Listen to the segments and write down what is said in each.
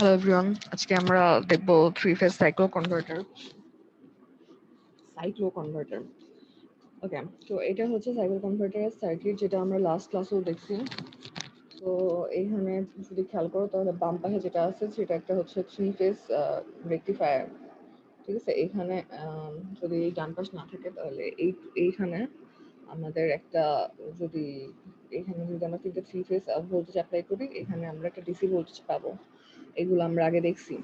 Hello everyone, আজকে আমরা দেখব থ্রি ফেজ সাইক্লো কনভার্টার। ওকে, তো এটা হচ্ছে সাইক্লো কনভার্টারের সার্কিট, যেটা আমরা লাস্ট ক্লাসেও দেখছি। তো এইখানে যদি খেয়াল করো তাহলে বাম পাশে যেটা আছে সেটা একটা হচ্ছে থ্রি ফেজ রেকটিফায়ার। ঠিক আছে, এইখানে যদি ডান পাশ না থাকে তাহলে এইখানে আমাদের একটা যদি এখানে যদি আমরা তিনটে থ্রি ফেজ ভোল্টেজ অ্যাপ্লাই করি, এখানে আমরা একটা ডিসি ভোল্টেজ পাবো। এগুলো আমরা আগে দেখছি।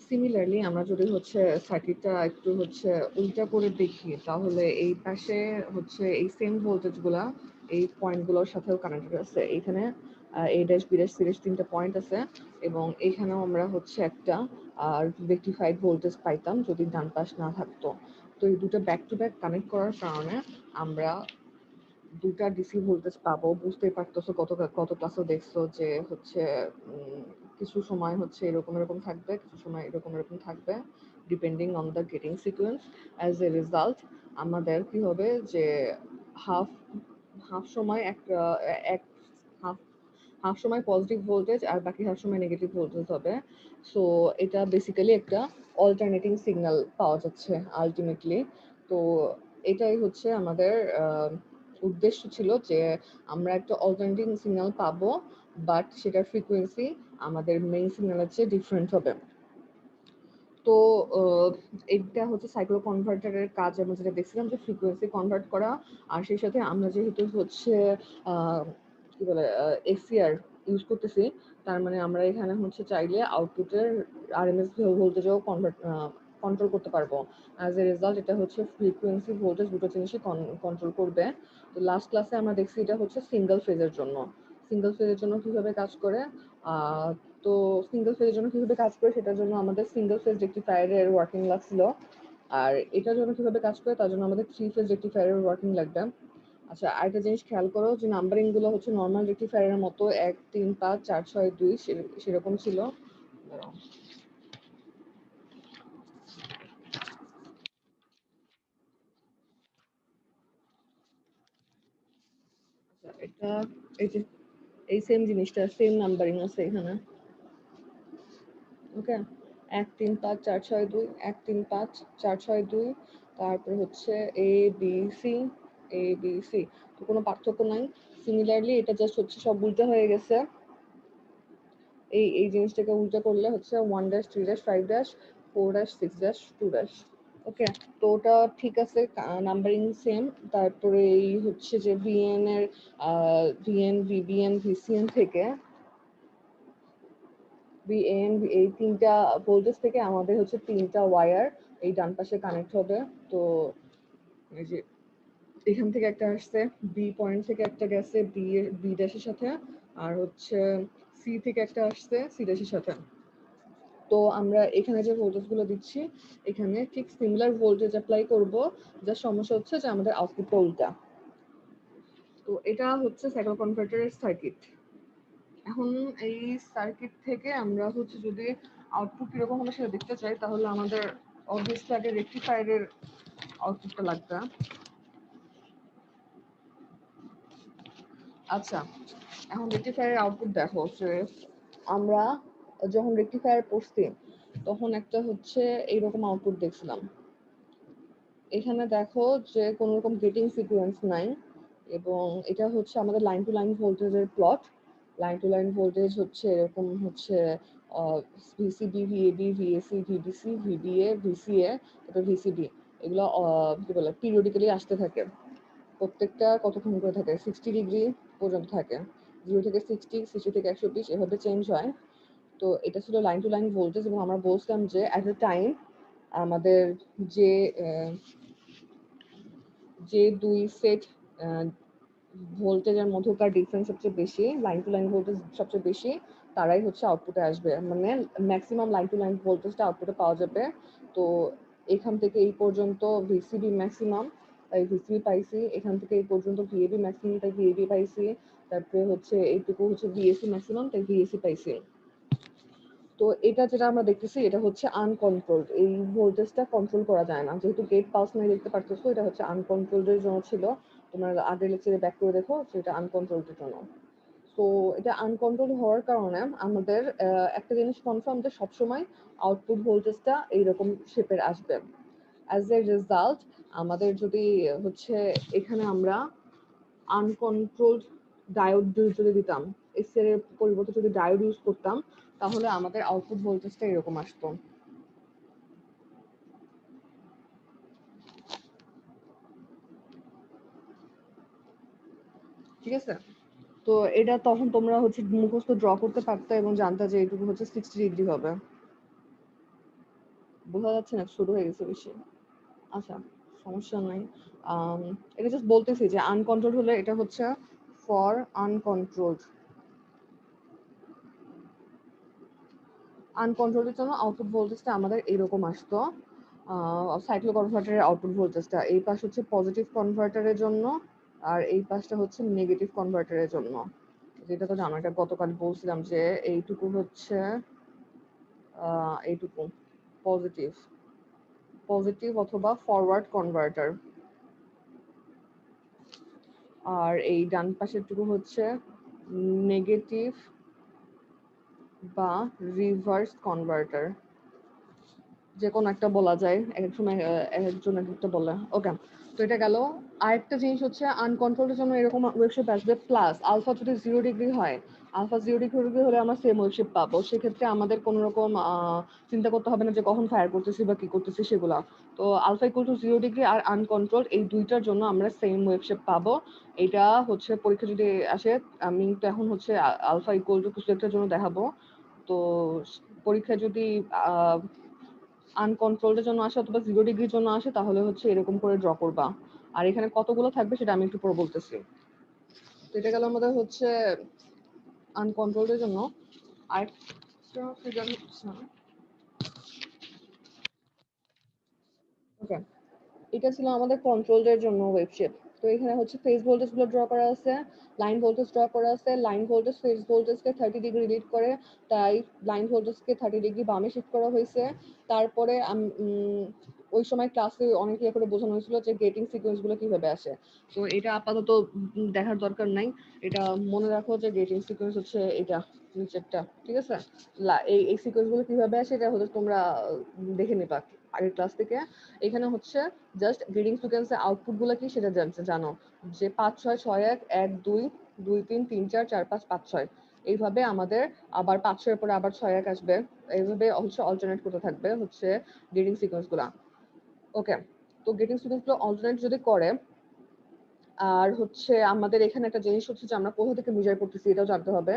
সিমিলারলি আমরা যদি হচ্ছে সার্কিটটা একটু হচ্ছে উল্টা করে দেখি, তাহলে এই পাশে হচ্ছে এই সেম ভোল্টেজগুলা এই পয়েন্টগুলোর সাথেও কানেক্টেড আছে। এইখানে A dash B dash C dash তিনটা পয়েন্ট আছে, এবং এইখানেও আমরা হচ্ছে একটা রেকটিফাইড ভোল্টেজ পাইতাম যদি ডান পাশ না থাকতো। তো এই দুটো ব্যাক টু ব্যাক কানেক্ট করার কারণে আমরা দুটা ডিসি ভোল্টেজ পাবো। বুঝতেই পারতেছো, কত ক্লাসে দেখছো যে হচ্ছে কিছু সময় হচ্ছে এরকম এরকম থাকবে, কিছু সময় এরকম এরকম থাকবে, depending on the getting sequence. As a result আমাদের কি হবে যে হাফ হাফ সময় এক হাফ হাফ সময় পজিটিভ ভোল্টেজ আর বাকি হাফ সময় নেগেটিভ ভোল্টেজ হবে। সো এটা বেসিক্যালি একটা অল্টারনেটিং সিগন্যাল পাওয়া যাচ্ছে আলটিমেটলি। তো এটাই হচ্ছে আমাদের উদ্দেশ্য ছিল যে আমরা একটা অল্টারনেটিং সিগন্যাল পাবো, বাট সেটার ফ্রিকোয়েন্সি আমাদের মেইন সিগন্যালের চেয়ে ডিফারেন্ট হবে। তো এটা হচ্ছে সাইক্লো কনভার্টারের কাজ। আমরা যেটা দেখছিলাম যে ফ্রিকোয়েন্সি কনভার্ট করা, আর সেই সাথে আমরা যেহেতু হচ্ছে কি বলে এসিআর ইউজ করতেছি, তার মানে আমরা এখানে হচ্ছে চাইলে আউটপুটের আরএমএস ভোল্টেজও কন্ট্রোল করতে পারবো। অ্যাজ এ রেজাল্ট এটা হচ্ছে ফ্রিকোয়েন্সি ভোল্টেজ দুটো জিনিসই কন্ট্রোল করবে। তো লাস্ট ক্লাসে আমরা দেখছি এটা হচ্ছে সিঙ্গেল ফেজের জন্য। সিঙ্গেল ফেজের জন্য কিভাবে কাজ করে, তো সিঙ্গেল ফেজের জন্য কিভাবে কাজ করে সেটার জন্য আমাদের সিঙ্গেল ফেজ রেকটিফায়ারের ওয়ার্কিং লাগছিল। আর এটার জন্য কিভাবে কাজ করে তার জন্য আমাদের থ্রি ফেজ রেকটিফায়ারের ওয়ার্কিং লাগবে। আচ্ছা, আরেকটা জিনিস খেয়াল করো যে নাম্বারিং গুলো হচ্ছে নর্মাল রেকটিফায়ারের মতো 1 3 5 4 6 2 সেরকম ছিল। আচ্ছা, এটা এই যে এই সেম জিনিসটা সেম নাম্বারিং আছে এখানে। ওকে, 1 3 5 4 6 2, 1 3 5 4 6 2, তারপর হচ্ছে A B C, A B C. তো কোনো পার্থক্য নাই। সিমিলারলি এটা জাস্ট হচ্ছে সব উল্টা হয়ে গেছে। এই জিনিসটাকে উল্টা করলে হচ্ছে 1 dash 3 dash 5 dash 4 dash 6 dash 2 dash. Okay, তো ওটা ঠিক আছে, নাম্বারিং সেম। তারপরে এই হচ্ছে যে ভিএন এর ভিএন ভিবিএন ভিসিএন থেকে ভিএন এই তিনটা ভোল্টেজ থেকে আমাদের হচ্ছে তিনটা ওয়্যার এই ডান পাশে কানেক্ট হবে। তো এই যে এখান থেকে একটা আসছে, বি পয়েন্ট থেকে একটা গেছে বি ড্যাশের সাথে, আর হচ্ছে সি থেকে একটা আসছে সি ড্যাশের সাথে। তো আমরা এখানে যে ভোল্টেজ গুলো দিচ্ছি এখানে ঠিক সিমিলার ভোল্টেজ অ্যাপ্লাই করব। যার সমস্যা হচ্ছে যে আমাদের আউটপুটটা উল্টা। তো এটা হচ্ছে সাইক্লো কনভার্টারের সার্কিট। এখন এই সার্কিট থেকে আমরা হচ্ছে যদি আউটপুট কিরকম হবে সেটা দেখতে চাই, তাহলে আমাদের অবভিয়াসলি আগে রেকটিফায়ারের আউটপুটটা লাগবে। আচ্ছা, এখন রেকটিফায়ারের আউটপুট দেখো যে আমরা যখন রেকটিফায়ার পড়ছি তখন একটা হচ্ছে এইরকম আউটপুট দেখছিলাম। এখানে দেখো যে কোনো রকম গেটিং সিকোয়েন্স নাই, এবং এটা হচ্ছে আমাদের লাইন টু লাইন ভোল্টেজের plot. Line to line voltage হচ্ছে এরকম হচ্ছে VCB, VAB, VAC, VDC, VBA, VCA, তারপর ভিসিবি। এগুলো কি বলে পিরিয়ডিক্যালি আসতে থাকে। প্রত্যেকটা কতক্ষণ করে থাকে, 60 ডিগ্রি পর্যন্ত থাকে। 0 থেকে 60, 60 থেকে 120 এভাবে চেঞ্জ হয়। তো এটা ছিল লাইন টু লাইন ভোল্টেজ, এবং আমরা বলছিলাম যে অ্যাট এ টাইম আমাদের যে যে দুই সেট ভোল্টেজের মধ্যকার ডিফারেন্স সবচেয়ে বেশি, লাইন টু লাইন ভোল্টেজ সবচেয়ে বেশি, তারাই হচ্ছে আউটপুটে আসবে। মানে ম্যাক্সিমাম লাইন টু লাইন ভোল্টেজটা আউটপুটে পাওয়া যাবে। তো এখান থেকে এই পর্যন্ত ভিসিবি ম্যাক্সিমাম, তাই ভিসিবি পাইছি। এখান থেকে এই পর্যন্ত ভিএবি ম্যাক্সিমাম, তাই ভিএবি পাইছি। তারপরে হচ্ছে এইটুকু হচ্ছে ভিএসি ম্যাক্সিমাম, তাই ভিএসি পাইছি। তো এটা যেটা আমরা দেখতেছি এটা হচ্ছে আনকন্ট্রোলড, এই ভোল্টেজটা কন্ট্রোল করা যায় না, যেহেতু গেট পালস নাই দেখতে পারতেছো, এটা হচ্ছে আনকন্ট্রোলড এর জন্য ছিল। তোমরা আগের লেকচারে ব্যাক করে দেখো সেটা আনকন্ট্রোলড এর জন্য। তো এটা আনকন্ট্রোল হওয়ার কারণে আমাদের একটা জিনিস কনফার্ম যে সবসময় আউটপুট ভোল্টেজটা এইরকম শেপের আসবে। অ্যাজ এ রেজাল্ট আমাদের যদি হচ্ছে এখানে আমরা আনকন্ট্রোলড ডায়োড যদি দিতাম, এস এর পরিবর্তে যদি ডায়োড ইউজ করতাম, তাহলে আমাদের আউটপুট ভোল্টেজটা এরকম আসতো। ঠিক আছে, তো এটা তখন তোমরা হচ্ছে মুখস্থ ড্র করতে পারতে এবং জানতে যে এইটুকু হচ্ছে 60 ডিগ্রি হবে। বোঝা যাচ্ছে না, ছোট হয়ে গেছে বেশি। আচ্ছা, সমস্যা নাই। এটা জাস্ট বলতেছি যে আনকন্ট্রোলড হলে এটা হচ্ছে ফর আনকন্ট্রোলড। আনকন্ট্রোলের জন্য আউটপুট ভোল্টেজটা আমাদের এরকম আসতো। সাইক্লো কনভার্টারের আউটপুট ভোল্টেজটা এই পাশ হচ্ছে পজিটিভ কনভার্টারের জন্য, আর এই পাশটা হচ্ছে নেগেটিভ কনভার্টারের জন্য। যেটা তো জানো, এটা গতকাল বলছিলাম যে এইটুকু হচ্ছে এইটুকু পজিটিভ পজিটিভ অথবা ফরওয়ার্ড কনভার্টার, আর এই ডান পাশেরটুকু হচ্ছে নেগেটিভ বা রিভার্স কনভার্টার, যে কোনো একটা বলা যায়, এক এক সময় একজন এক একটা বলে। ওকে, তো এটা গেল। আরেকটা জিনিস হচ্ছে আনকন্ট্রোলের জন্য এরকম ওয়েবশেপ আসবে প্লাস আলফা যদি 0 ডিগ্রি হয়, আলফা 0 ডিগ্রি হলে আমরা সেম ওয়েবশেপ পাবো। সেক্ষেত্রে আমাদের কোনো রকম চিন্তা করতে হবে না যে কখন ফায়ার করতেছি বা কি করতেছি সেগুলা। তো আলফা ইকুয়াল টু 0 ডিগ্রি আর আনকন্ট্রোল এই দুইটার জন্য আমরা সেম ওয়েবশেপ পাবো। এটা হচ্ছে পরীক্ষা যদি আসে, আমি তো এখন হচ্ছে আলফা ইকুয়াল টু কিছু একটার জন্য দেখাবো। তো পরীক্ষা যদি আনকন্ট্রোলড জন্য আসে অথবা 0 ডিগ্রির জন্য আসে, তাহলে হচ্ছে এরকম করে ড্র করবা। আর এখানে কতগুলো থাকবে সেটা আমি একটু পরে বলতেছি। তো এটা গেল আমাদের হচ্ছে আনকন্ট্রোলড জন্য। আরেকটা ফিগার হচ্ছে, ওকে, এটা ছিল আমাদের কন্ট্রোলের জন্য ওয়েবশেপ। তো এখানে হচ্ছে ফেজ ভোল্টেজ গুলো ড্র করা আছে, লাইন ভোল্টেজ ড্র করা আছে। লাইন ভোল্টেজ ফেজ ভোল্টেজকে 30 ডিগ্রি লিড করে, তাই লাইন ভোল্টেজকে 30 ডিগ্রি বামে শিফট করা হয়েছে। তারপরে ওই সময় ক্লাসে অনেক ইয়ে করে বোঝানো হয়েছিল যে গেটিং সিকোয়েন্স গুলো কিভাবে আসে। তো এটা আপাতত দেখার দরকার নাই, এটা মনে রাখো যে গেটিং সিকোয়েন্স হচ্ছে এটা নিচেরটা। ঠিক আছে, এই সিকোয়েন্স গুলো কিভাবে আসে এটা হচ্ছে তোমরা দেখে নিবা আগের ক্লাস থেকে। এখানে হচ্ছে জাস্ট গ্রেডিং সিকোয়েন্সের আউটপুট গুলো কি সেটা জানো, যে 5 6 6 1 1 2 2 3 3 4 4 5 5 6, এইভাবে আমাদের আবার 5 6 এর পরে আবার 6 1 আসবে। এইভাবে হচ্ছে অল্টারনেট করতে থাকবে হচ্ছে গ্রেডিং সিকোয়েন্স গুলা। ওকে, তো গ্রেডিং সিকোয়েন্স গুলো অল্টারনেট যদি করে, আর হচ্ছে আমাদের এখানে একটা জিনিস হচ্ছে যে আমরা কোথা থেকে মেজার করতেছি এটাও জানতে হবে।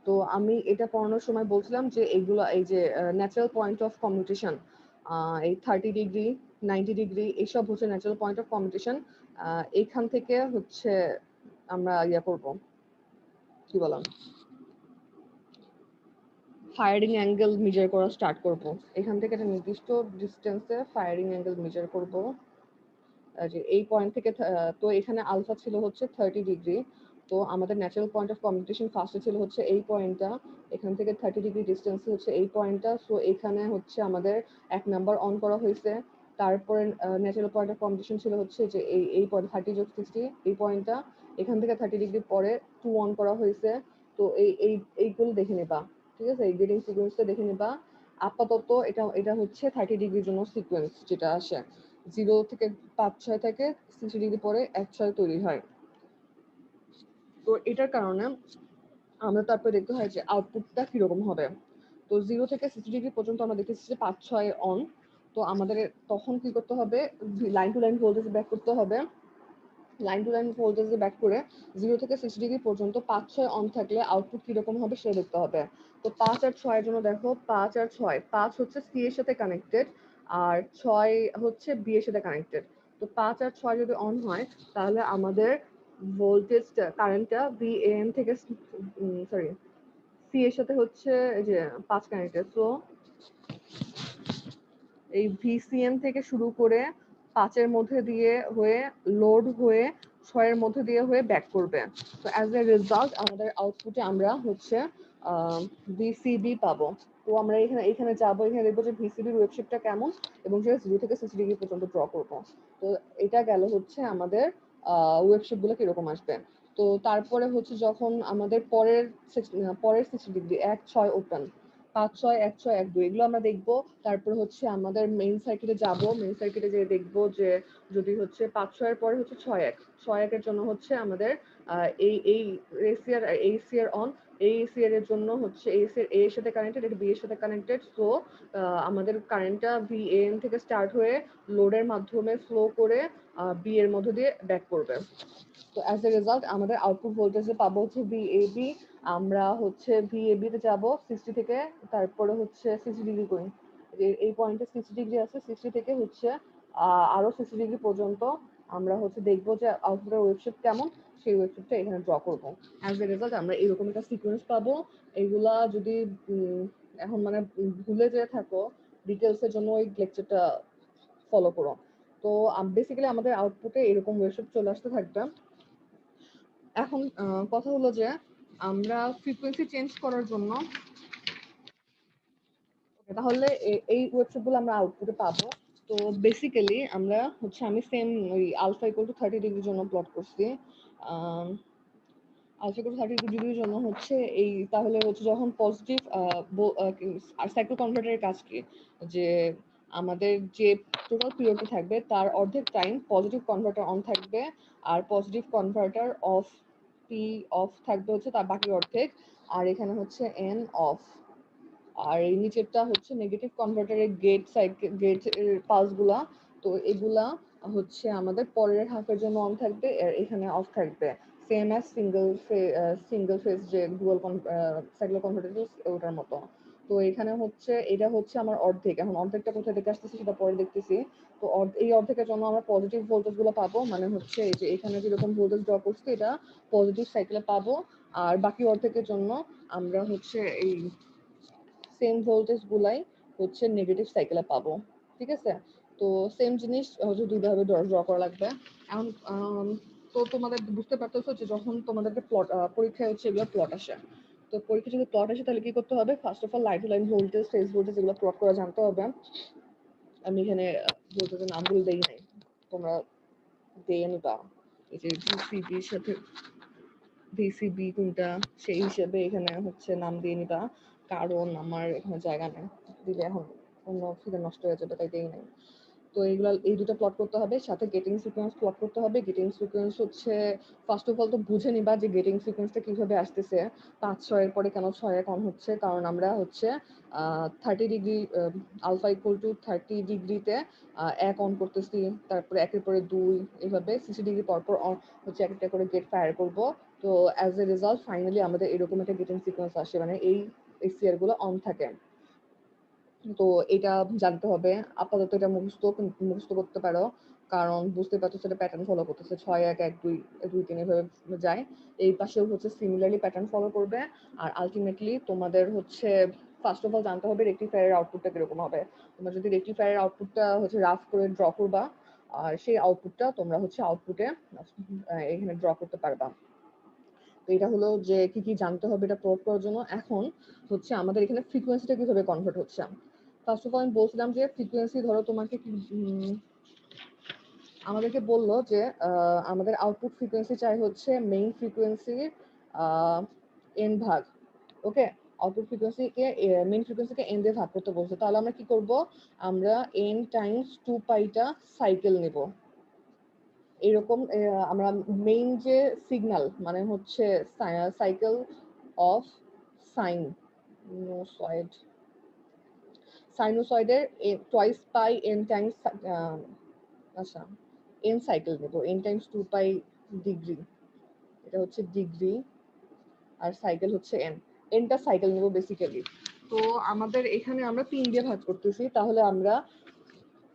তো আমি এটা পড়ানোর সময় বলছিলাম যে এইগুলো, এই যে ন্যাচারাল পয়েন্ট অফ কমিউটেশন, এই 30 ডিগ্রি 90 ডিগ্রি এইসব হচ্ছে ন্যাচারাল পয়েন্ট অফ কমিউটেশন। এইখান থেকে হচ্ছে আমরা ইয়া করব, কি বললাম, ফায়ারিং অ্যাঙ্গেল মেজার করা স্টার্ট করব। এখান থেকে একটা নির্দিষ্ট ডিস্টেন্সে ফায়ারিং অ্যাঙ্গেল মেজার করব, যে এই পয়েন্ট থেকে। তো এখানে আলফা ছিল হচ্ছে 30 ডিগ্রি। তো আমাদের ন্যাচারাল পয়েন্ট অফ কমিউটেশন ফার্স্টে ছিল হচ্ছে এই পয়েন্টটা, এখান থেকে 30 ডিগ্রি ডিস্টেন্স হচ্ছে এই পয়েন্টটা। সো এখানে হচ্ছে আমাদের 1 নাম্বার অন করা হয়েছে। তারপরে ন্যাচারাল পয়েন্ট অফ কমিউটেশন ছিল হচ্ছে যে এই পয়েন্ট 30 যোগ 60 এই পয়েন্টটা, এখান থেকে 30 ডিগ্রি পরে 2 অন করা হয়েছে। তো এইগুলো দেখে নেবা। ঠিক আছে, এই গ্রেডিং সিকোয়েন্সটা দেখে নেবা। আপাতত এটা হচ্ছে 30 ডিগ্রির জন্য সিকোয়েন্স যেটা আসে। 0 থেকে 5 6 থেকে 60 ডিগ্রি পরে 1 6 তৈরি হয়। তো এটার কারণে আমরা তারপরে দেখতে হয় যে আউটপুটটা কিরকম হবে। তো 0 থেকে 60 ডিগ্রি পর্যন্ত আমরা দেখেছি যে 5 6 অন। তো আমাদের তখন কি করতে হবে, line to line voltage back করতে হবে। লাইন টু লাইন ভোল্টেজে ব্যাক করে 0 থেকে 60 ডিগ্রি পর্যন্ত 5 6 অন থাকলে আউটপুট কিরকম হবে সেটা দেখতে হবে। তো 5 আর 6 এর জন্য দেখো, 5 আর 6, 5 হচ্ছে সি এর সাথে কানেক্টেড আর 6 হচ্ছে বি এর সাথে কানেক্টেড। তো 5 আর 6 যদি অন হয়, তাহলে আমাদের ভোল্টেজটা, কারেন্টটা ভিএএন থেকে, সরি, সি এর সাথে হচ্ছে এই যে 5 কানেক্টেড। তো এই ভিসিএম থেকে শুরু করে 5 এর মধ্যে দিয়ে হয়ে লোড হয়ে 6 এর মধ্যে দিয়ে হয়ে ব্যাক করবে। তো অ্যাজ এ রেজাল্ট আমাদের আউটপুটে আমরা হচ্ছে ভিসিবি পাবো। তো আমরা এখানে যাবো, এখানে দেখবো যে ভিসিবির ওয়েব শেপটা কেমন এবং সেটা 0 থেকে 60 ডিগ্রি পর্যন্ত ড্র করবো। তো এটা গেল হচ্ছে আমাদের ওয়েব শেপ গুলো কিরকম আসবে। তো তারপরে হচ্ছে যখন আমাদের পরের 60 ডিগ্রি 1 6 ওপেন 5 6 1 6 1 2 এগুলো আমরা দেখবো। তারপর হচ্ছে আমাদের মেইন সার্কিটে যাব, মেইন সার্কিটে যেয়ে দেখবো যে যদি হচ্ছে 5 6 এর পরে হচ্ছে 6 1 6 1 এর জন্য হচ্ছে আমাদের এই এসিআর অন, এই এসিআর এর জন্য হচ্ছে এসিআর এ এর সাথে কানেক্টেড, এটা বি এর সাথে কানেক্টেড। সো আমাদের কারেন্টটা ভিএএন থেকে স্টার্ট হয়ে লোডের মাধ্যমে ফ্লো করে বি এর মধ্য দিয়ে ব্যাক করবে। তো অ্যাজ এ রেজাল্ট আমাদের আউটপুট ভোল্টেজে পাবো হচ্ছে ভিএবি। আমরা হচ্ছে ভিএবি তে যাব 60 থেকে, তারপরে হচ্ছে 60 ডিগ্রি করি, এই পয়েন্টে 60 ডিগ্রি আছে, 60 থেকে হচ্ছে আরো 60 ডিগ্রি পর্যন্ত আমরা হচ্ছে দেখবো যে আউটপুটের ওয়েবশেপ কেমন, সেই ওয়েবশেপটা এখানে ড্র করবো। অ্যাজ এ রেজাল্ট আমরা এরকম একটা সিকোয়েন্স পাবো। এগুলা যদি এখন মানে ভুলে যেয়ে থাকো ডিটেলসের জন্য ওই লেকচারটা ফলো করো। তো বেসিক্যালি আমাদের আউটপুটে এরকম ওয়েবশেপ চলে আসতে থাকবে। এখন কথা হলো যে আমরা ফ্রিকোয়েন্সি চেঞ্জ করার জন্য, তাহলে এই ওয়েবশেপ গুলো আমরা আউটপুটে পাবো। তো বেসিক্যালি আমরা হচ্ছে আমি সেম ওই আলফা ইকুয়াল টু 30 ডিগ্রির জন্য প্লট করছি। আলফা ইকুয়াল টু 30 ডিগ্রির জন্য হচ্ছে এই, তাহলে হচ্ছে যখন পজিটিভ আর সাইকেল কনভার্টারের কাজ কি, যে আমাদের যে টোটাল পিরিয়ডটা থাকবে তার অর্ধেক টাইম পজিটিভ কনভার্টার অন থাকবে আর positive converter off, P off থাকবে হচ্ছে তার বাকি অর্ধেক। আর এখানে হচ্ছে এন অফ। আর এই নিচেরটা হচ্ছে নেগেটিভ কনভার্টারের গেট পালস গুলা। তো এগুলা হচ্ছে আমাদের পরের হাফের জন্য অন থাকবে আর এখানে অফ থাকবে, সেম অ্যাজ সিঙ্গেল ফেজ যে ডুয়াল সাইক্লো কনভার্টার ওটার মতো। তো এখানে হচ্ছে এটা হচ্ছে আমার অর্ধেক। এখন অর্ধেকটা কোথা থেকে আসতেছে সেটা পরে দেখতেছি। তো এই অর্ধেকের জন্য আমরা পজিটিভ ভোল্টেজ গুলো পাবো, মানে হচ্ছে এই যে এখানে যেরকম ভোল্টেজ ড্র করছে এটা পজিটিভ সাইকেলে পাবো। আর বাকি অর্ধেকের জন্য আমরা হচ্ছে এই সেম ভোল্টেজ গুলাই হচ্ছে নেগেটিভ সাইকেলে পাবো। ঠিক আছে, তো সেম জিনিস হচ্ছে দুইভাবে ড্র করা লাগবে। এখন তো তোমাদের বুঝতে পারতেছো যে যখন তোমাদেরকে প্লট পরীক্ষায় হচ্ছে এগুলো প্লট আসে, তো পরীক্ষা যদি প্লট আসে তাহলে কি করতে হবে, first of all line to line voltage phase voltage এগুলো প্লট করা জানতে হবে। আমি এখানে ভোল্টেজের নামগুলো দেই নাই, তোমরা দিয়ে নিবা। এই যে ভিসিবির সাথে ভিসিবি কোনটা সেই হিসেবে এখানে হচ্ছে নাম দিয়ে নিবা, কারণ আমার এখানে জায়গা নেই, দিলে এখন অন্য ফিরে নষ্ট হয়ে যাবে, তাই দেই নাই। তো এইগুলা এই দুটো প্লট করতে হবে, সাথে গেটিং সিকোয়েন্স প্লট করতে হবে। গেটিং সিকোয়েন্স হচ্ছে ফার্স্ট অফ অল তো বুঝে নিবা যে গেটিং সিকোয়েন্সটা কিভাবে আসতেছে, 5 6 এর পরে কেন 6 1 অন হচ্ছে, কারণ আমরা হচ্ছে 30 ডিগ্রি আলফা ইকুয়াল টু 30 ডিগ্রিতে 1 অন করতেছি, তারপরে একের পরে 2, এইভাবে 60 ডিগ্রি পর পর হচ্ছে একটা করে গেট ফায়ার করব। তো অ্যাজ এ রেজাল্ট ফাইনালি আমাদের এরকম একটা গেটিং সিকোয়েন্স আসে, মানে এই এসিআর গুলো অন থাকে। তো এটা জানতে হবে। আপাতত এটা মুখস্থ করতে পারো, কারণ বুঝতে পারছো সেটা প্যাটার্ন ফলো করতেছে 6 1 1 2 2 3 এভাবে যায়। এই পাশেও হচ্ছে সিমিলারলি প্যাটার্ন ফলো করবে। আর আলটিমেটলি তোমাদের হচ্ছে ফার্স্ট অফ অল জানতে হবে রেকটিফায়ারের আউটপুটটা কিরকম হবে। তোমরা যদি রেকটিফায়ারের আউটপুটটা হচ্ছে রাফ করে ড্র করবা, আর সেই আউটপুটটা তোমরা হচ্ছে আউটপুটে এখানে ড্র করতে পারবা। তো এটা হলো যে কি কি জানতে হবে এটা প্রয়োগ করার জন্য। এখন হচ্ছে আমাদের এখানে ফ্রিকোয়েন্সিটা কিভাবে কনভার্ট হচ্ছে। ফার্স্ট অফ অল আমি বলছিলাম যে ফ্রিকোয়েন্সি ধরো তোমাকে আমাদেরকে বললো যে আমাদের আউটপুট ফ্রিকোয়েন্সি চাই হচ্ছে মেইন ফ্রিকোয়েন্সির এন ভাগ। ওকে, আউটপুট ফ্রিকোয়েন্সিকে মেইন ফ্রিকোয়েন্সিকে এন দিয়ে ভাগ করতে বলছে, তাহলে আমরা কি করব, আমরা এন টাইমস 2 পাইটা সাইকেল নেব। এরকম আমরা মেইন যে সিগন্যাল মানে হচ্ছে সাইকেল অফ সাইন সাইনোসয়েড, সাইনোসয়েডের টুয়াইস পাই এন টাইমস, আচ্ছা এন সাইকেল নেব, এন টাইমস 2 পাই ডিগ্রি, এটা হচ্ছে ডিগ্রি আর সাইকেল হচ্ছে এন, এনটা সাইকেল নেব বেসিক্যালি। তো আমাদের এখানে আমরা 3 দিয়ে ভাগ করতেছি, তাহলে আমরা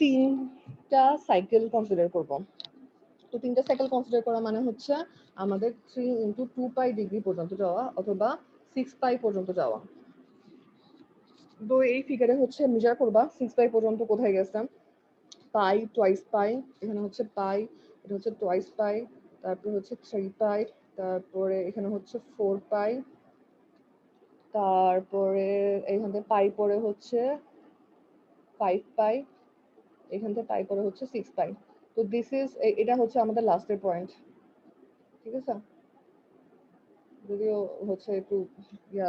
3টা সাইকেল কনসিডার করব। তো 3টা সাইকেল কনসিডার করা মানে হচ্ছে আমাদের 3 ইন্টু 2 পাই ডিগ্রি পর্যন্ত যাওয়া অথবা 6 পাই পর্যন্ত যাওয়া। তো এই ফিগারে হচ্ছে মেজার করবা 6 পাই পর্যন্ত কোথায় গেছে, পাই টুয়াইস পাই, এখানে হচ্ছে পাই, এটা হচ্ছে টুয়াইস পাই, তারপরে হচ্ছে 3 পাই, তারপরে এখানে হচ্ছে 4 পাই, তারপরে এইখান থেকে পাই পরে হচ্ছে 5 পাই, এখান থেকে পাই পরে হচ্ছে 6 পাই। তো দিস ইজ, এটা হচ্ছে আমাদের লাস্টের পয়েন্ট, ঠিক আছে? যদিও হচ্ছে একটু ইয়া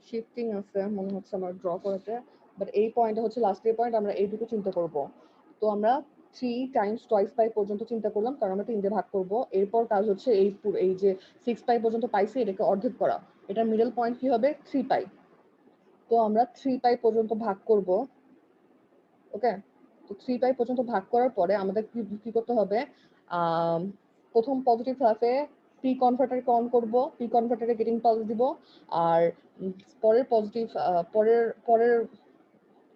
শিফটিং আছে মনে হচ্ছে আমার ড্র করাতে, বাট এই পয়েন্টটা হচ্ছে লাস্টের পয়েন্ট, আমরা এইটুকু চিন্তা করব। তো আমরা 3 টাইমস টয়েস পাই পর্যন্ত চিন্তা করলাম, কারণ আমরা 3 দিয়ে ভাগ করব। এরপর কাজ হচ্ছে এই যে 6 পাই পর্যন্ত পাইছি এটাকে অর্ধেক করা, এটা মিডল পয়েন্ট কি হবে 3 পাই। তো আমরা 3 পাই পর্যন্ত ভাগ করব, ওকে? তো 3 পাই পর্যন্ত ভাগ করার পরে আমাদের কি করতে হবে, প্রথম পজিটিভ হাফে পি কনভার্টারকে অন করব, পি কনভার্টারে গেটিং পালস দিব, আর পরের পজিটিভ পরের পরের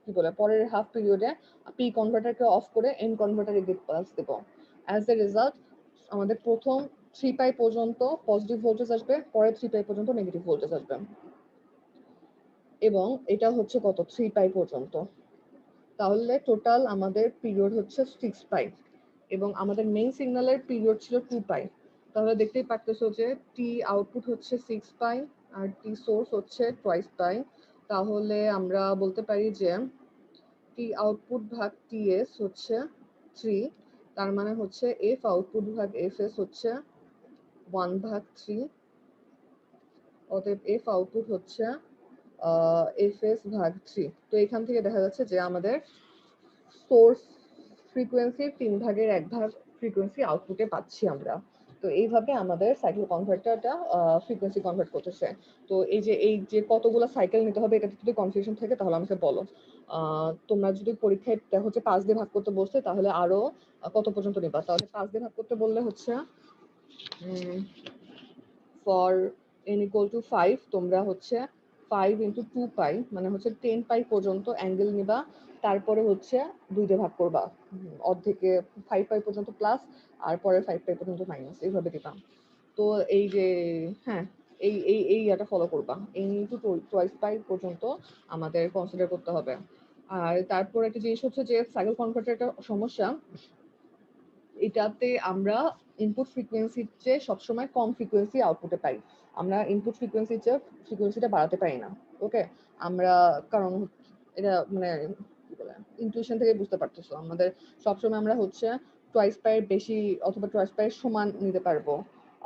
কি বলে পরের হাফ পিরিয়ডে পি কনভার্টারকে অফ করে এন কনভার্টারে গেট পালস দেব। অ্যাজ এ রেজাল্ট আমাদের প্রথম 3 পাই পর্যন্ত পজিটিভ ভোল্টেজ আসবে, পরের 3 পাই পর্যন্ত নেগেটিভ ভোল্টেজ আসবে, এবং এটা হচ্ছে কত 3 পাই পর্যন্ত। তাহলে টোটাল আমাদের পিরিয়ড হচ্ছে 6 পাই, এবং আমাদের মেইন সিগন্যালের পিরিয়ড ছিল 2 পাই। তাহলে দেখতেই পারতেছো যে টি আউটপুট হচ্ছে 6 পাই আর টি সোর্স হচ্ছে টুয়াইস পাই। তাহলে আমরা বলতে পারি যে টি আউটপুট ভাগ টিএস হচ্ছে 3, তার মানে হচ্ছে এফ আউটপুট ভাগ এফএস হচ্ছে 1 ভাগ 3, অতএব এফ আউটপুট হচ্ছে এফএস ভাগ 3। তো এখান থেকে দেখা যাচ্ছে যে আমাদের সোর্স ফ্রিকোয়েন্সির 3 ভাগের 1 ভাগ ফ্রিকোয়েন্সি আউটপুটে পাচ্ছি আমরা। তো এইভাবে আমাদের সাইকেল কনভার্টারটা ফ্রিকোয়েন্সি কনভার্ট করতেছে। তো এই যে কতগুলো সাইকেল নিতে হবে, এটাতে যদি কনফিউশন থাকে তাহলে আমাকে বলো। তোমরা যদি পরীক্ষায় হচ্ছে 5 দিয়ে ভাগ করতে বসতে তাহলে আরো কত পর্যন্ত নিবা? তাহলে 5 দিয়ে ভাগ করতে বললে হচ্ছে ফর n equal to 5 তোমরা হচ্ছে 5 into 2 পাই মানে হচ্ছে 10 পাই পর্যন্ত অ্যাঙ্গেল নিবা, তারপরে হচ্ছে 2 দিয়ে ভাগ করবা, অর্ধেকে 5 পাই পর্যন্ত প্লাস আর পরের 5 পাই পর্যন্ত মাইনাস, এইভাবে দিবা। তো এই যে হ্যাঁ, এই এটা ফলো করবা, n into twice পাই পর্যন্ত আমাদের কনসিডার করতে হবে। আর তারপর একটা জিনিস হচ্ছে যে সাইকেল কনভার্টারটা সমস্যা, এটাতে আমরা ইনপুট ফ্রিকোয়েন্সির চেয়ে সবসময় কম ফ্রিকোয়েন্সি আউটপুটে পাই। আমরা ইনপুট ফ্রিকোয়েন্সির চেয়ে ফ্রিকোয়েন্সিটা বাড়াতে পারি না, ওকে? আমরা কারণ এটা মানে কি বলে ইনটিউশন থেকে বুঝতে পারতেছো, আমাদের সবসময় আমরা হচ্ছে টুয়াইস পাইয়ের বেশি অথবা টুয়াইস পাইয়ের সমান নিতে পারবো,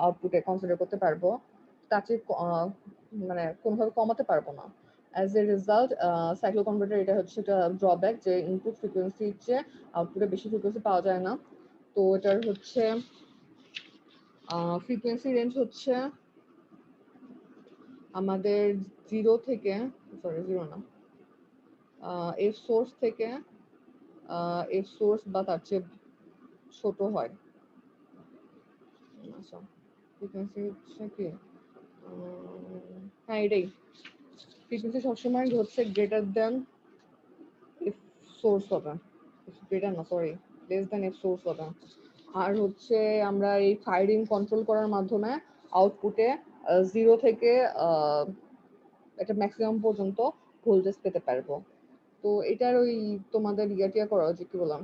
আউটপুটে কনসিডার করতে পারবো, তার চেয়ে মানে কোনোভাবে কমাতে পারবো না। As a result cyclo converter এটা হচ্ছে একটা ড্রব্যাক, যে ইনপুট ফ্রিকোয়েন্সির চেয়ে আউটপুটে বেশি ফ্রিকোয়েন্সি পাওয়া যায় না। তো এটার হচ্ছে ফ্রিকোয়েন্সি রেঞ্জ হচ্ছে আমাদের 0 থেকে, সরি 0 না, এফ সোর্স থেকে এফ সোর্স বা তার চেয়ে ছোট হয়। আচ্ছা, ফ্রিকোয়েন্সি হচ্ছে কি, হ্যাঁ এটাই ফ্রিকোয়েন্সি সবসময় হচ্ছে গ্রেটার দেন এফ সোর্স হবে, গ্রেটার না sorry less than F source হবে। আর হচ্ছে আমরা এই ফায়ারিং কন্ট্রোল করার মাধ্যমে আউটপুটে 0 থেকে একটা ম্যাক্সিমাম পর্যন্ত ভোল্টেজ পেতে পারবো। তো এটার ওই তোমাদের ইয়াটিয়া করা উচিত, কি বললাম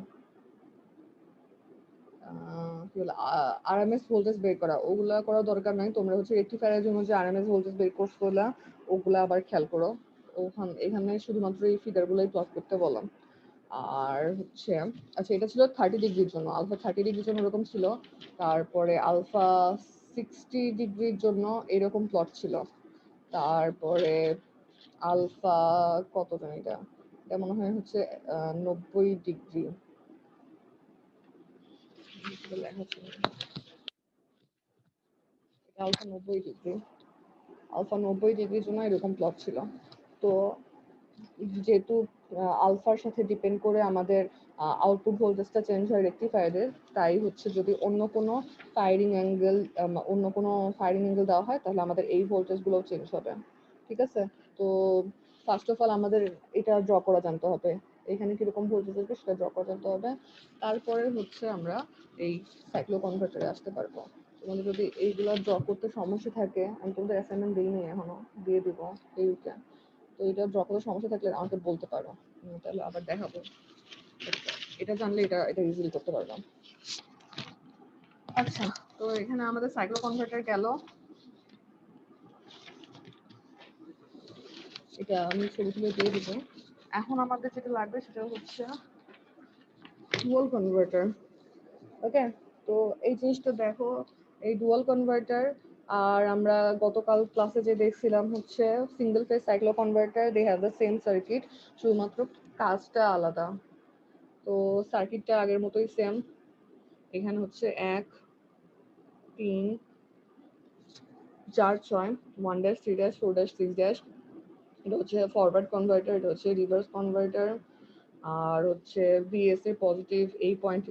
কি বলে আরএমএস ভোল্টেজ বের করা, ওগুলা করার দরকার নাই। তোমরা হচ্ছে রেকটিফায়ারের জন্য যে আরএমএস ভোল্টেজ বের করছো ওগুলা আবার খেয়াল করো। এখানে শুধুমাত্র এই ফিগারগুলোই প্লট করতে বললাম। আর হচ্ছে আচ্ছা, এটা ছিল 30 ডিগ্রির জন্য, আলফা 30 ডিগ্রির জন্য এরকম ছিল, তারপরে আলফা 60 ডিগ্রির জন্য এরকম প্লট ছিল, তারপরে আলফা কত জানি এটা মনে হয় হচ্ছে 90 ডিগ্রি লেখা ছিল, আলফা 90 ডিগ্রি, আলফা 90 ডিগ্রির জন্য এরকম প্লট ছিল। তো যেহেতু আলফার সাথে ডিপেন্ড করে আমাদের আউটপুট ভোল্টেজটা চেঞ্জ হয় রেকটিফায়ারের, তাই হচ্ছে যদি অন্য কোনো ফায়ারিং অ্যাঙ্গেল দেওয়া হয় তাহলে আমাদের এই ভোল্টেজগুলো চেঞ্জ হবে, ঠিক আছে? তো ফার্স্ট অফ অল আমাদের এটা ড্র করা জানতে হবে, এখানে কিরকম ভোল্টেজ আসবে সেটা ড্র করা জানতে হবে, তারপরে হচ্ছে আমরা এই সাইক্লো কনভার্টারে আসতে পারবো। তোমাদের যদি এইগুলা ড্র করতে সমস্যা থাকে, আমি তোমাদের অ্যাসাইনমেন্ট দিইনি এখনো, দিয়ে দিব এই উইকে। তো এটা ড্র করার সমস্যা থাকলে আমাকে বলতে পারো, তাহলে আবার দেখাবো। এটা জানলে এটা ইজিলি করতে পারলাম। আচ্ছা, তো এখানে আমাদের সাইক্লো কনভার্টার গেল। এটা আমি ছবি তুলে দিয়ে দিব। এখন আমাদের যেটা লাগবে সেটা হচ্ছে ডুয়াল কনভার্টার। ওকে, তো এই জিনিসটা দেখো, এই ডুয়াল কনভার্টার আর আমরা গতকাল ক্লাসে যে দেখছিলাম হচ্ছে single phase cycloconverter, they have the same circuit, শুধুমাত্র কাজটা আলাদা। তো সার্কিটটা আগের মতোই সেম। এখানে হচ্ছে 1 3 4 6 1 ড্যাশ 3 ড্যাশ 4 ড্যাশ 6 ড্যাশ, এটা হচ্ছে ফরওয়ার্ড কনভার্টার, এটা হচ্ছে রিভার্স কনভার্টার, আর হচ্ছে বিএস এর পজিটিভ এই পয়েন্ট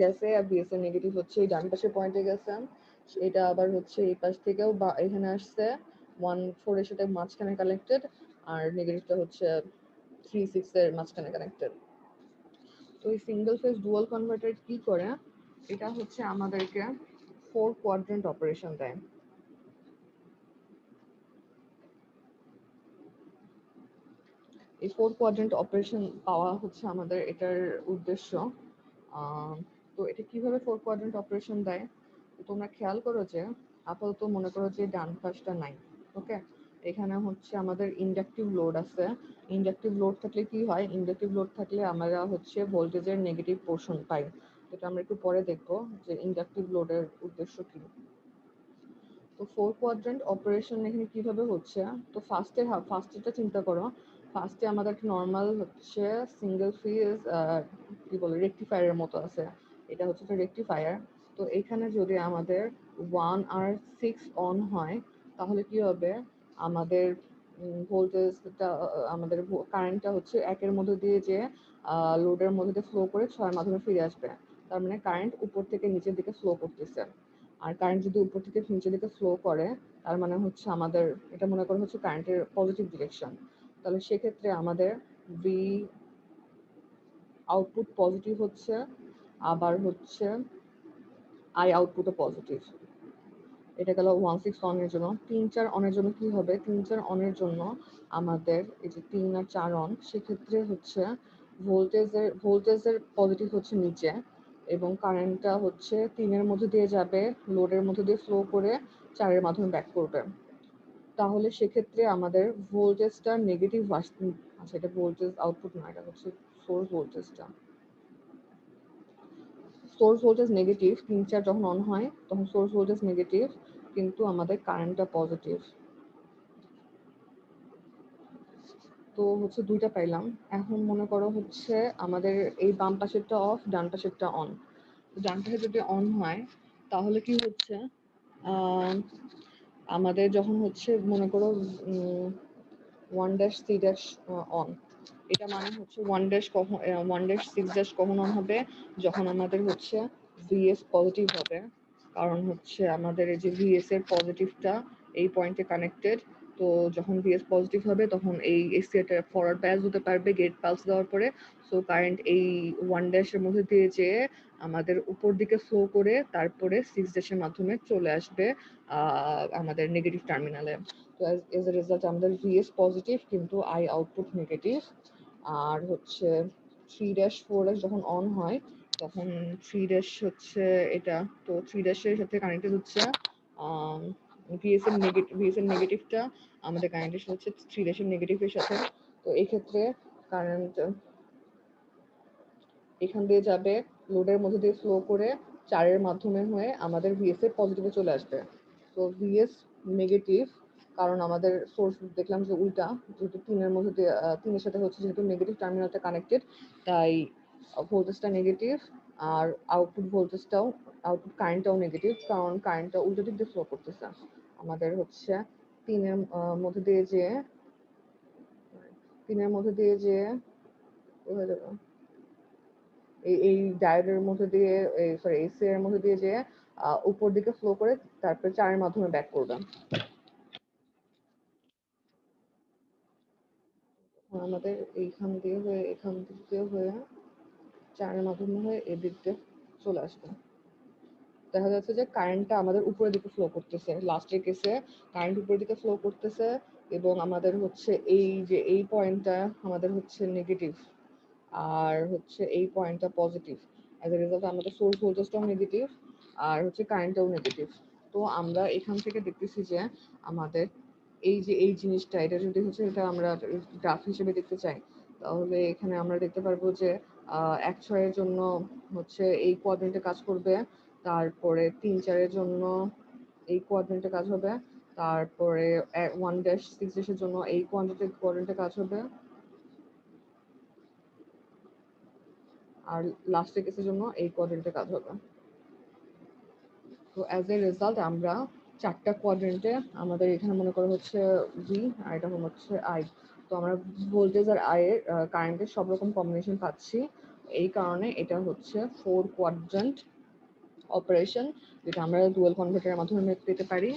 গেছে আর বিএস এর নেগেটিভ হচ্ছে এই ডান পাশের পয়েন্টে গেছে। এটা আবার হচ্ছে এই পাশ থেকেও বা এখানে আসছে 1 4 এর সাথে মাঝখানে কানেক্টেড, আর নেগেটিভটা হচ্ছে 3 6 এর মাঝখানে কানেক্টেড। তো এই সিঙ্গেল ফেজ ডুয়াল কনভার্টার কি করে, এটা হচ্ছে আমাদেরকে 4 কোয়াড্রেন্ট অপারেশন দেয়। এই 4 কোয়াড্রেন্ট অপারেশন পাওয়া হচ্ছে আমাদের এটার উদ্দেশ্য। তো এটা কিভাবে 4 কোয়াড্রেন্ট অপারেশন দেয়, তোমরা খেয়াল করো যে আপাতত মনে করো যে ডান পাশটা নাই। ওকে, এখানে হচ্ছে আমাদের ইন্ডাকটিভ লোড আছে। ইন্ডাকটিভ লোড থাকলে কি হয়, ইন্ডাকটিভ লোড থাকলে আমরা হচ্ছে ভোল্টেজের নেগেটিভ পোর্শন পাই। এটা আমরা একটু পরে দেখবো যে ইন্ডাকটিভ লোডের উদ্দেশ্য কি। তো 4 কোয়াড্রেন্ট অপারেশন এখানে কিভাবে হচ্ছে, তো ফার্স্টেটা চিন্তা করো। ফার্স্টে আমাদের একটা নর্মাল হচ্ছে সিঙ্গেল ফেজ কি বলে রেকটিফায়ারের মতো আছে, এটা হচ্ছে একটা রেকটিফায়ার। তো এখানে যদি আমাদের 1 আর 6 অন হয় তাহলে কি হবে, আমাদের ভোল্টেজটা আমাদের কারেন্টটা হচ্ছে 1 এর মধ্যে দিয়ে যে লোডের মধ্যে দিয়ে ফ্লো করে 6 এর মাধ্যমে ফিরে আসবে। তার মানে কারেন্ট উপর থেকে নিচের দিকে ফ্লো করতেছে। আর কারেন্ট যদি উপর থেকে নিচের দিকে ফ্লো করে তার মানে হচ্ছে আমাদের এটা মনে করা হচ্ছে কারেন্টের পজিটিভ ডিরেকশন। তাহলে সেক্ষেত্রে আমাদের ভি আউটপুট পজিটিভ হচ্ছে, আবার হচ্ছে আই আউটপুটও পজিটিভ। এটা গেল 1 6 অনের জন্য। 3 4 অনের জন্য কি হবে, 3 4 অনের জন্য আমাদের এই যে 3 আর 4 অন, সেক্ষেত্রে হচ্ছে ভোল্টেজের পজিটিভ হচ্ছে নিচে এবং কারেন্টটা হচ্ছে 3 এর মধ্যে দিয়ে যাবে, লোডের মধ্যে দিয়ে ফ্লো করে 4 এর মাধ্যমে ব্যাক করবে। তাহলে সেক্ষেত্রে আমাদের ভোল্টেজটা নেগেটিভ আসবে। আচ্ছা, এটা ভোল্টেজ আউটপুট না, এটা হচ্ছে সোর্স ভোল্টেজটা। সোর্স ভোল্টেজ নেগেটিভ, 3 4 যখন অন হয় তখন সোর্স ভোল্টেজ নেগেটিভ, কিন্তু আমাদের কারেন্টটা পজিটিভ। তো হচ্ছে দুইটা পাইলাম। এখন মনে করো হচ্ছে আমাদের এই বাম পাশেরটা অফ, ডান পাশেরটা অন। ডান পাশে যদি অন হয় তাহলে কি হচ্ছে, আমাদের যখন হচ্ছে মনে করো 1 ড্যাশ 3 ড্যাশ অন, এটা মানে হচ্ছে 1 ড্যাশ কখন 1 ড্যাশ 6 ড্যাশ কখন অন হবে, যখন আমাদের হচ্ছে ভিএস পজিটিভ হবে। কারণ হচ্ছে আমাদের এই যে ভিএস এর পজিটিভটা এই পয়েন্টে কানেক্টেড। তো যখন ভিএস পজিটিভ হবে তখন এই এসিটা ফরওয়ার্ড বায়াস হতে পারবে গেট পালস দেওয়ার পরে। সো কারেন্ট এই 1 ড্যাশের মধ্যে দিয়ে যেয়ে আমাদের উপর দিকে ফ্লো করে তারপরে 6 ড্যাশের মাধ্যমে চলে আসবে আমাদের নেগেটিভ টার্মিনালে। তো এজ এ রেজাল্ট আমাদের ভিএস পজিটিভ কিন্তু আই আউটপুট নেগেটিভ। আর হচ্ছে 3 ড্যাশ 4 ড্যাশ যখন অন হয় তখন 3 ড্যাশ হচ্ছে এটা, তো 3 ড্যাশের সাথে কানেক্টেড হচ্ছে ভিএস এর নেগেটিভটা আমাদের কানেক্টেড হচ্ছে 3 ড্যাশের নেগেটিভের সাথে। তো এই ক্ষেত্রে কারেন্ট এখান দিয়ে যাবে, লোডের মধ্যে দিয়ে ফ্লো করে 4 এর মাধ্যমে হয়ে আমাদের ভিএস এর পজিটিভে চলে আসবে। তো ভিএস নেগেটিভ, কারণ আমাদের সোর্স দেখলাম যে উল্টা, যেহেতু 3 এর মধ্যে দিয়ে 3 এর সাথে হচ্ছে যেহেতু নেগেটিভ টার্মিনালটা কানেক্টেড, তাই ভোল্টেজটা নেগেটিভ। আর আউটপুট কারেন্টটাও নেগেটিভ, কারণ কারেন্টটা উল্টো দিক দিয়ে ফ্লো করতেছে। আমাদের হচ্ছে 3 এর মধ্যে দিয়ে যে 3 এর মধ্যে দিয়ে যে হয়ে যাবে এই ডায়োডের মধ্যে দিয়ে সরি এসি এর মধ্যে দিয়ে যে উপর দিকে ফ্লো করে তারপরে 4 এর মাধ্যমে ব্যাক করবে। আমাদের এইখান দিয়ে হয়ে এখান দিয়ে হয়ে 4 এর মাধ্যমে হয়ে এদিক দিয়ে চলে আসবে। দেখা যাচ্ছে যে কারেন্টটা আমাদের উপরের দিকে ফ্লো করতেছে, লাস্টের কেসে কারেন্ট উপরের দিকে ফ্লো করতেছে এবং আমাদের হচ্ছে এই যে এই পয়েন্টটা আমাদের হচ্ছে নেগেটিভ আর হচ্ছে এই পয়েন্টটা পজিটিভ। অ্যাজ এ রেজাল্ট আমাদের সোর্স ভোল্টেজটাও নেগেটিভ আর হচ্ছে কারেন্টটাও নেগেটিভ। তো আমরা এখান থেকে দেখতেছি যে আমাদের এই যে এই জিনিসটা, এটা যদি হচ্ছে এটা আমরা গ্রাফ হিসেবে দেখতে চাই, তাহলে এখানে আমরা দেখতে পারবো যে ১-৬ এর জন্য হচ্ছে এই কোয়াড্রেন্টে কাজ করবে, তারপরে ৩-৪ এর জন্য এই কোয়াড্রেন্টে কাজ হবে, তারপরে 1-6 এর জন্য এই কোয়াড্রেন্টে কাজ হবে, আর লাস্টের কেসের জন্য এই কোয়াড্রেন্টে কাজ হবে। তো অ্যাজ এ রেজাল্ট আমরা 4টা কোয়াড্রেন্টে আমাদের এখানে মনে করা হচ্ছে ভি, আর এটা হচ্ছে আই। তো আমরা ভোল্টেজ আর আই এর কারেন্টের সব রকম কম্বিনেশন পাচ্ছি। এই কারণে এটা হচ্ছে 4 কোয়াড্রেন্ট অপারেশন, যেটা আমরা ডুয়াল কনভার্টারের মাধ্যমে পেতে পারি।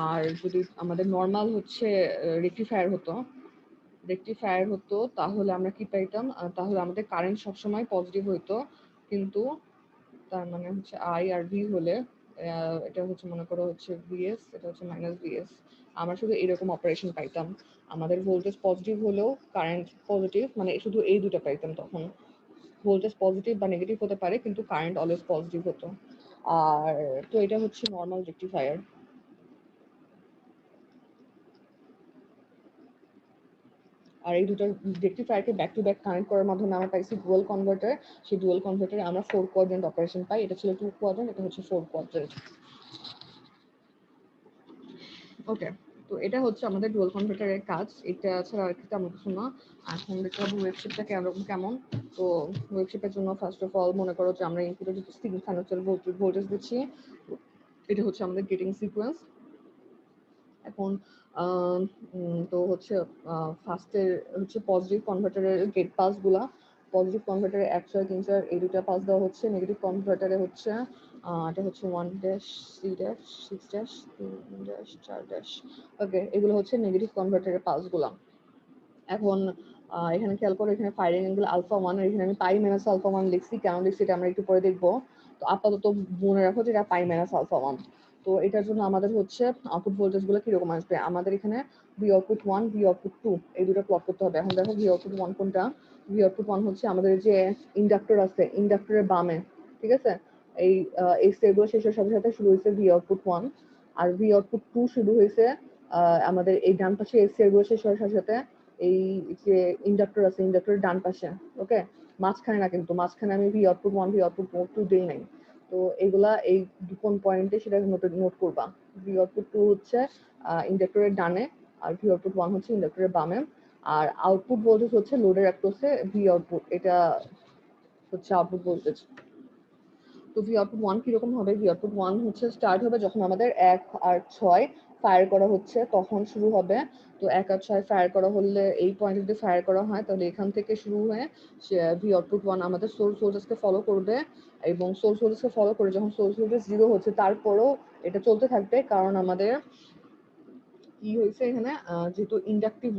আর যদি আমাদের নর্মাল হচ্ছে রেকটিফায়ার হতো তাহলে আমরা কি পাইতাম, তাহলে আমাদের কারেন্ট সবসময় পজিটিভ হইতো, কিন্তু তার মানে হচ্ছে আই আর ভি হলে এটা হচ্ছে মনে করো হচ্ছে ভিএস, এটা হচ্ছে মাইনাস ভিএস। আমরা শুধু এরকম অপারেশন পাইতাম, আমাদের ভোল্টেজ পজিটিভ হলেও কারেন্ট পজিটিভ, মানে শুধু এই দুটো পাইতাম। তখন ভোল্টেজ পজিটিভ বা নেগেটিভ হতে পারে, কিন্তু কারেন্ট অলওয়েজ পজিটিভ হতো। আর তো এটা হচ্ছে নর্মাল রেকটিফায়ার। আর এই দুটো রেকটিফায়ারকে ব্যাক টু ব্যাক কানেক্ট করার মাধ্যমে আমরা পাইছি ডুয়াল কনভার্টার। সেই ডুয়াল কনভার্টারে আমরা 4 কোয়াড্রেন্ট অপারেশন পাই। এটা ছিল 2 কোয়াড্রেন্ট, এটা হচ্ছে 4 কোয়াড্রেন্ট। ওকে, তো এটা হচ্ছে আমাদের ডুয়াল কনভার্টারের কাজ। এটা ছাড়া আর কি তেমন কিছু না। এখন দেখতে হবে ওয়েবশেপটা কেমন। তো ওয়েবশেপের জন্য ফার্স্ট অফ অল মনে করো যে আমরা ইনপুটে যদি সিনুসয়েডাল ভোল্টেজ দিচ্ছি, এটা হচ্ছে আমাদের গেটিং সিকোয়েন্স। এখন তো হচ্ছে ফার্স্টের হচ্ছে পজিটিভ কনভার্টারের গেট পাসগুলা, পজিটিভ কনভার্টারে 1, 6, 3, 4 এই দুটা পাস দেওয়া হচ্ছে। নেগেটিভ কনভার্টারে হচ্ছে এটা হচ্ছে 1 dash 3 dash 6 dash 3 dash 4 dash. Okay, এগুলো হচ্ছে নেগেটিভ কনভার্টারের পাসগুলা। এখন এখানে খেয়াল করো, এখানে ফায়ারিং অ্যাঙ্গেল আলফা 1, আর এখানে আমি পাই মাইনাস আলফা 1 লিখছি। কেন লিখছি এটা আমরা একটু পরে দেখবো। তো আপাতত মনে রাখো যে এটা পাই মাইনাস আলফা 1। তো এটার জন্য আমাদের হচ্ছে আউটপুট ভোল্টেজ গুলো কিরকম আসবে। আমাদের এখানে ভি আউটপুট 1, ভি আউটপুট 2 এই দুটো প্লট করতে হবে। এখন দেখো ভি আউটপুট 1 কোনটা। ভি আউটপুট 1 হচ্ছে আমাদের যে ইন্ডাক্টর আছে, ইন্ডাক্টরের বামে, ঠিক আছে। এই এই স্টেপগুলো শেষের সাথে সাথে শুরু হয়েছে ভি আউটপুট 1, আর ভি আউটপুট 2 শুরু হয়েছে আমাদের এই ডান পাশে এই স্টেপগুলো শেষ হওয়ার সাথে সাথে এই যে ইন্ডাক্টর আছে, ইন্ডাক্টরের ডান পাশে। ওকে, মাঝখানে না, কিন্তু মাঝখানে আমি ভি আউটপুট 1, ভি আউটপুট 2 দেই নাই। তো এগুলা এই কোন পয়েন্টে সেটা নোট করবা। ভি আউটপুট 2 হচ্ছে ইন্ডাক্টরের ডানে, আর ভি আউটপুট 1 হচ্ছে ইন্ডাক্টরের বামে। আর আউটপুট ভোল্টেজ হচ্ছে লোডের অ্যাক্রসে ভি আউটপুট, এটা হচ্ছে আউটপুট ভোল্টেজ। তো ভি আউটপুট 1 কিরকম হবে। ভি আউটপুট 1 হচ্ছে স্টার্ট হবে যখন আমাদের 1 আর 6 ফায়ার করা হচ্ছে, তখন শুরু হবে। তো 1 আর 6 ফায়ার করা হলে এই পয়েন্টে যদি ফায়ার করা হয়, তাহলে এখান থেকে শুরু হয়ে ভি আউটপুট 1 আমাদের সোর্স ভোল্টেজকে ফলো করবে, এবং সোর্স ভোল্টেজকে ফলো করে যখন সোর্স ভোল্টেজ 0 হচ্ছে, তারপরেও এটা চলতে থাকবে। কারণ আমাদের কি হয়েছে এখানে, যেহেতু ইন্ডাকটিভ